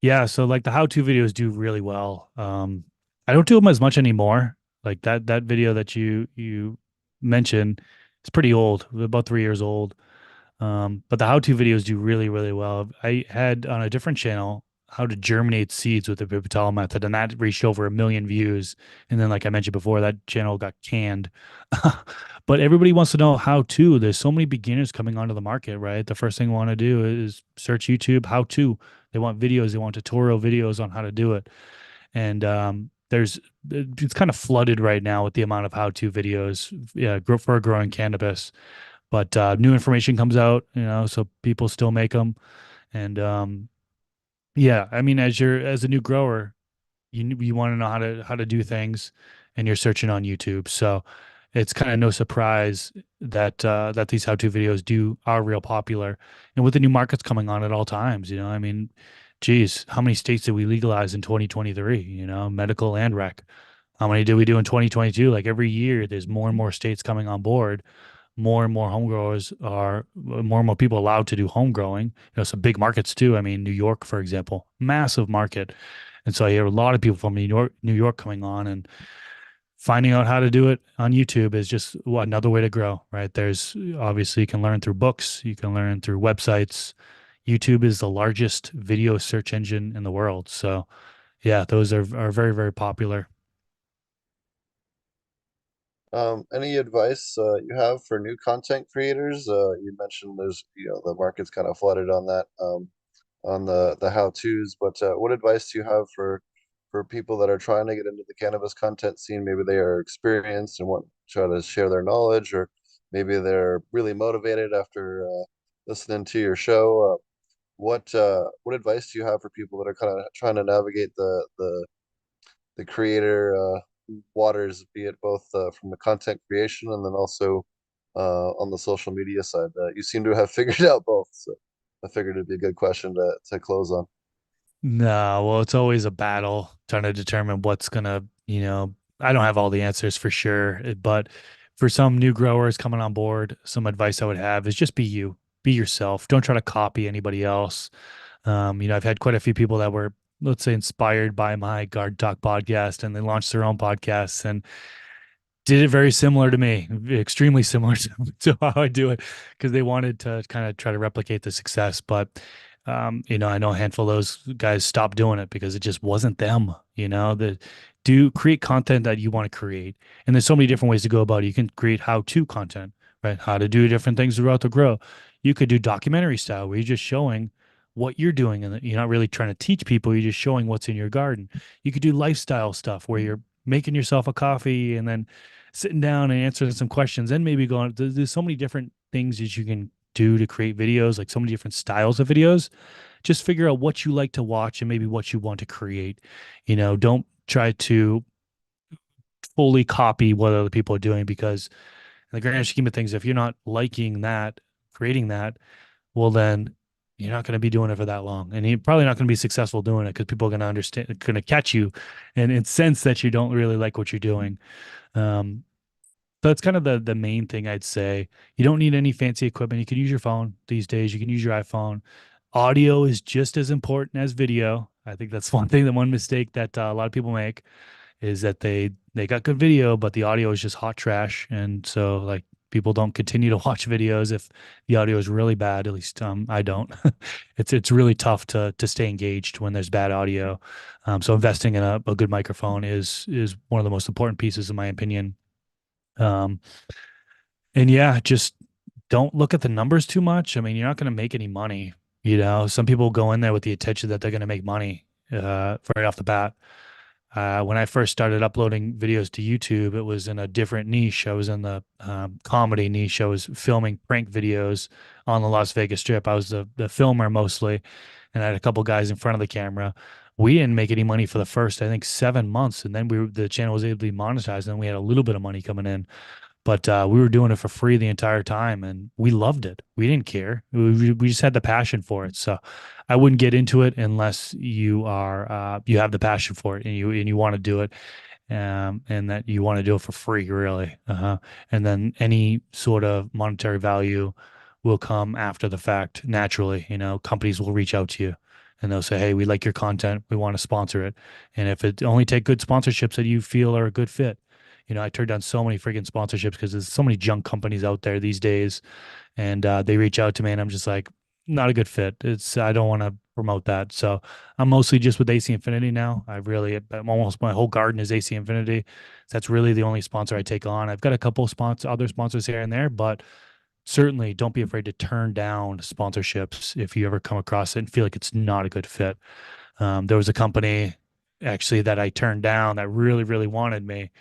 Yeah, so like the how-to videos do really well. I don't do them as much anymore. Like that video that you mentioned, it's pretty old, about 3 years old. But the how-to videos do really, really well. I had on a different channel how to germinate seeds with the Pipital method, and that reached over 1 million views. And then, like I mentioned before, that channel got canned. But everybody wants to know how to. There's so many beginners coming onto the market, right? The first thing we want to do is search YouTube how to. They want videos, they want tutorial videos on how to do it. And it's kind of flooded right now with the amount of how-to videos, yeah, for growing cannabis, but new information comes out, so people still make them. And yeah, I mean, as a new grower, you want to know how to do things, and you're searching on YouTube. So it's kind of no surprise that these how-to videos are real popular, and with the new markets coming on at all times. I mean, geez, how many states did we legalize in 2023? Medical and rec. How many did we do in 2022? Like every year, there's more and more states coming on board, more and more home growers are more and more people allowed to do home growing. Some big markets too. I mean, New York, for example, massive market. And so I hear a lot of people from New York coming on, and finding out how to do it on YouTube is just another way to grow, right? There's obviously you can learn through books, you can learn through websites. YouTube is the largest video search engine in the world. So yeah, those are very, very popular. Any advice you have for new content creators? You mentioned there's, the market's kind of flooded on that, on the how-tos, but what advice do you have for people that are trying to get into the cannabis content scene? Maybe they are experienced and want to try to share their knowledge, or maybe they're really motivated after listening to your show. What advice do you have for people that are kind of trying to navigate the creator waters, be it both from the content creation and then also on the social media side? You seem to have figured out both, so I figured it'd be a good question to close on. No, well, it's always a battle trying to determine what's gonna, I don't have all the answers for sure, but for some new growers coming on board, some advice I would have is just be you, be yourself. Don't try to copy anybody else. I've had quite a few people that were, let's say, inspired by my Garden Talk podcast, and they launched their own podcasts and did it very similar to me, extremely similar to how I do it, because they wanted to kind of try to replicate the success. But, I know a handful of those guys stopped doing it because it just wasn't them, do create content that you want to create. And there's so many different ways to go about it. You can create how-to content, right? How to do different things throughout the grow. You could do documentary style where you're just showing what you're doing, and you're not really trying to teach people. You're just showing what's in your garden. You could do lifestyle stuff where you're making yourself a coffee and then sitting down and answering some questions, and maybe going, there's so many different things that you can do to create videos, like so many different styles of videos. Just figure out what you like to watch and maybe what you want to create. Don't try to fully copy what other people are doing, because in the grand scheme of things, if you're not liking that, creating that, well, then you're not going to be doing it for that long. And you're probably not going to be successful doing it because people are going to understand, going to catch you and sense that you don't really like what you're doing. Um, So that's kind of the main thing I'd say. You don't need any fancy equipment. You can use your phone these days. You can use your iPhone. Audio is just as important as video. I think that's one mistake that a lot of people make is that they got good video, but the audio is just hot trash. And so like people don't continue to watch videos if the audio is really bad. At least I don't. It's really tough to stay engaged when there's bad audio. So investing in a good microphone is one of the most important pieces in my opinion. Um, and yeah, just don't look at the numbers too much. I mean, you're not going to make any money. Some people go in there with the intention that they're going to make money right off the bat. When I first started uploading videos to YouTube, it was in a different niche. I was in the comedy niche. I was filming prank videos on the Las Vegas Strip. I was the filmer mostly, and I had a couple guys in front of the camera. We didn't make any money for the first, I think, 7 months, and then the channel was able to be monetized, and we had a little bit of money coming in. But we were doing it for free the entire time, and we loved it. We didn't care. We just had the passion for it. So I wouldn't get into it unless you have the passion for it and you want to do it, and that you want to do it for free, really. And then any sort of monetary value will come after the fact naturally. Companies will reach out to you and they'll say, "Hey, we like your content. We want to sponsor it." And if it only take good sponsorships that you feel are a good fit. I turned down so many freaking sponsorships because there's so many junk companies out there these days, and they reach out to me, and I'm just like, not a good fit. I don't want to promote that. So I'm mostly just with AC Infinity now. I'm almost my whole garden is AC Infinity. That's really the only sponsor I take on. I've got a couple other sponsors here and there, but certainly don't be afraid to turn down sponsorships if you ever come across it and feel like it's not a good fit. There was a company actually that I turned down that really, really wanted me.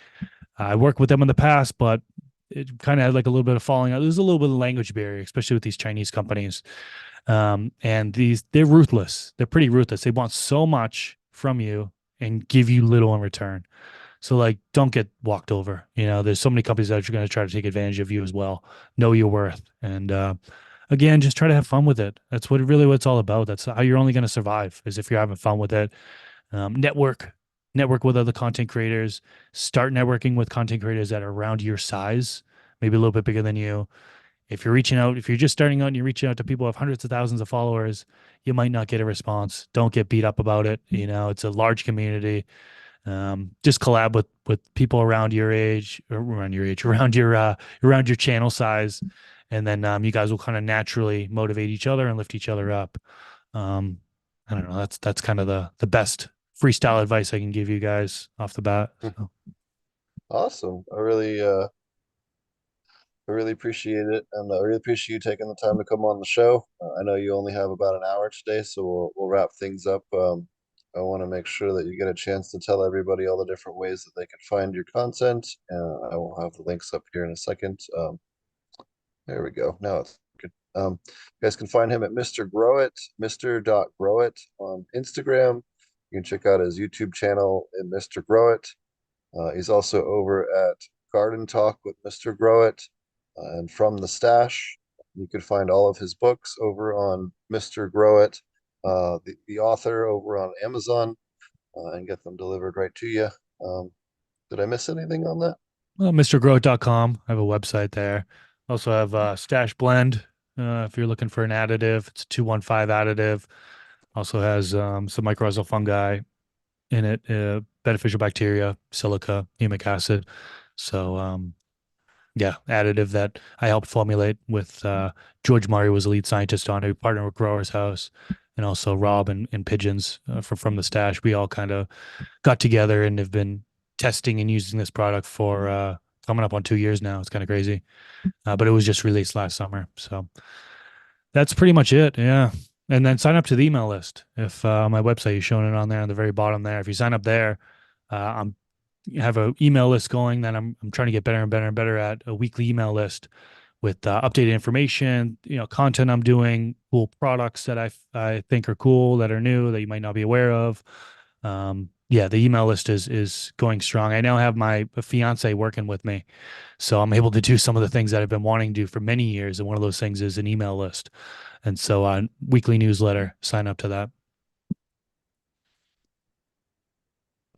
I worked with them in the past, but it kind of had like a little bit of falling out. There's a little bit of language barrier, especially with these Chinese companies. And they're ruthless. They're pretty ruthless. They want so much from you and give you little in return. So like, don't get walked over. There's so many companies that are going to try to take advantage of you as well. Know your worth. And again, just try to have fun with it. That's what it's all about. That's how you're only going to survive, is if you're having fun with it. Network with other content creators, start networking with content creators that are around your size, maybe a little bit bigger than you. If you're just starting out and you're reaching out to people who have hundreds of thousands of followers, you might not get a response. Don't get beat up about it. It's a large community. Just collab with people around your age, around your channel size. And then you guys will kind of naturally motivate each other and lift each other up. I don't know. That's kind of the best freestyle advice I can give you guys off the bat. So. Awesome. I really I really appreciate it, and I really appreciate you taking the time to come on the show. I know you only have about an hour today, so we'll wrap things up. I want to make sure that you get a chance to tell everybody all the different ways that they can find your content. I will have the links up here in a second. There we go. Now it's good. You guys can find him at Mr. Growit, Mr.Growit on Instagram. You can check out his YouTube channel at Mr. Growit. He's also over at Garden Talk with Mr. Growit and From the Stash. You can find all of his books over on Mr. Growit, the author over on Amazon, and get them delivered right to you. Did I miss anything on that? Well, MrGrowit.com. I have a website there. Also have Stash Blend. If you're looking for an additive, it's a 215 additive. Also has some mycorrhizal fungi in it, beneficial bacteria, silica, humic acid. So yeah, additive that I helped formulate with George Marty was the lead scientist on it. We partnered with Growers House, and also Rob and Pigeons from the Stash. We all kind of got together and have been testing and using this product for coming up on 2 years now. It's kind of crazy, but it was just released last summer. So that's pretty much it. Yeah. And then sign up to the email list. If my website is showing it on there on the very bottom there. If you sign up there, I'm have an email list going that I'm trying to get better and better and better at, a weekly email list with updated information, content I'm doing, cool products that I think are cool, that are new, that you might not be aware of. Yeah, the email list is going strong. I now have my fiance working with me, so I'm able to do some of the things that I've been wanting to do for many years. And one of those things is an email list. And so weekly newsletter, sign up to that.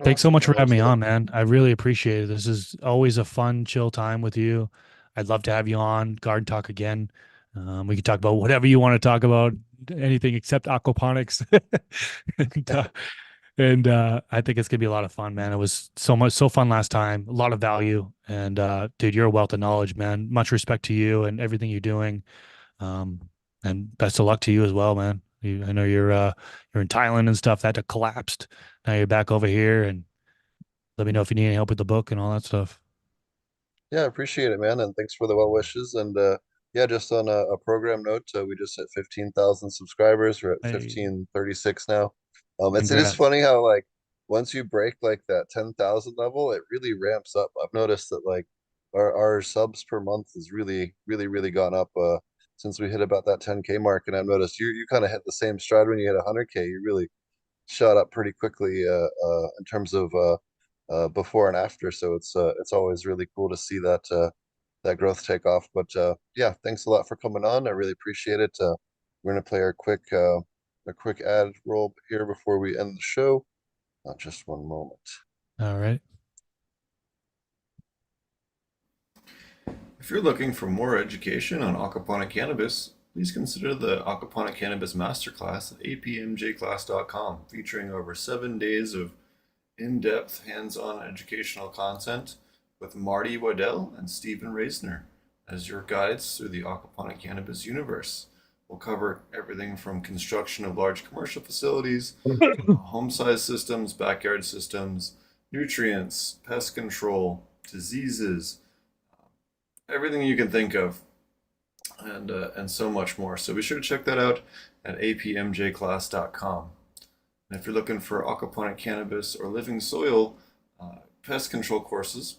Thanks so Awesome, much for man. having That's me what on, man. I really appreciate it. This is always a fun, chill time with you. I'd love to have you on Garden Talk again. We can talk about whatever you want to talk about, anything except aquaponics. and I think it's gonna be a lot of fun, man. It was so fun last time, a lot of value. And dude, you're a wealth of knowledge, man. Much respect to you and everything you're doing. Um, and best of luck to you as well, man. I know you're in Thailand and stuff that collapsed. Now you're back over here, and let me know if you need any help with the book and all that stuff. Yeah, I appreciate it, man, and thanks for the well wishes. And yeah, just on a program note, we just hit 15,000 subscribers. We're at Hey, 1536 now. It is congrats. funny how like once you break like that 10,000 level, it really ramps up. I've noticed that like our subs per month has really gone up since we hit about that 10K mark. And I've noticed you kind of hit the same stride when you hit 100K. You really shot up pretty quickly in terms of before and after. So it's always really cool to see that growth take off. But yeah, thanks a lot for coming on. I really appreciate it. We're gonna play our quick ad roll here before we end the show. Just one moment. All right. If you're looking for more education on aquaponic cannabis, please consider the Aquaponic Cannabis Masterclass at apmjclass.com, featuring over 7 days of in-depth, hands-on educational content with Marty Waddell and Stephen Reisner as your guides through the aquaponic cannabis universe. We'll cover everything from construction of large commercial facilities, home-sized systems, backyard systems, nutrients, pest control, diseases, everything you can think of, and so much more. So be sure to check that out at apmjclass.com. And if you're looking for aquaponic cannabis or living soil pest control courses,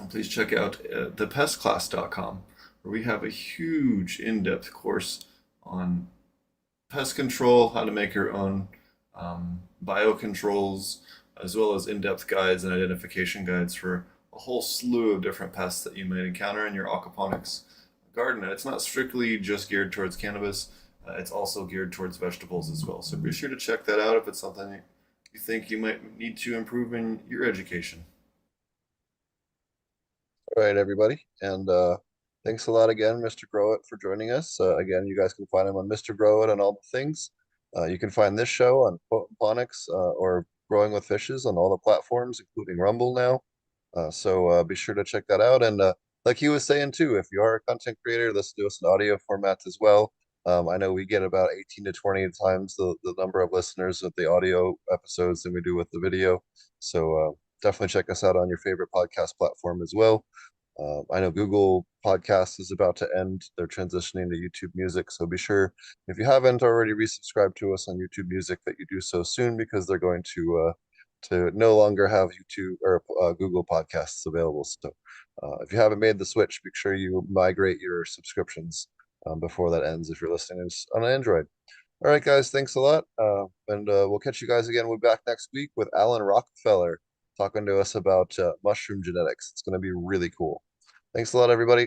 please check out thepestclass.com, where we have a huge in-depth course on pest control, how to make your own biocontrols, as well as in-depth guides and identification guides for a whole slew of different pests that you might encounter in your aquaponics garden. And it's not strictly just geared towards cannabis. It's also geared towards vegetables as well. So be sure to check that out if it's something you think you might need to improve in your education. All right, everybody, and thanks a lot again, Mr. Growit, for joining us. Again, you guys can find him on Mr. Growit and all the things. You can find this show on Ponics or Growing with Fishes on all the platforms, including Rumble now. So be sure to check that out. And like he was saying too, if you are a content creator, listen to us in audio format as well. I know we get about 18 to 20 times the number of listeners of the audio episodes than we do with the video. So definitely check us out on your favorite podcast platform as well. I know Google Podcast is about to end. They're transitioning to YouTube Music. So be sure, if you haven't already resubscribed to us on YouTube Music, that you do so soon, because they're going to no longer have YouTube or Google Podcasts available. So if you haven't made the switch, make sure you migrate your subscriptions before that ends if you're listening on Android. All right, guys, thanks a lot. And we'll catch you guys again. We'll be back next week with Alan Rockefeller talking to us about mushroom genetics. It's going to be really cool. Thanks a lot, everybody.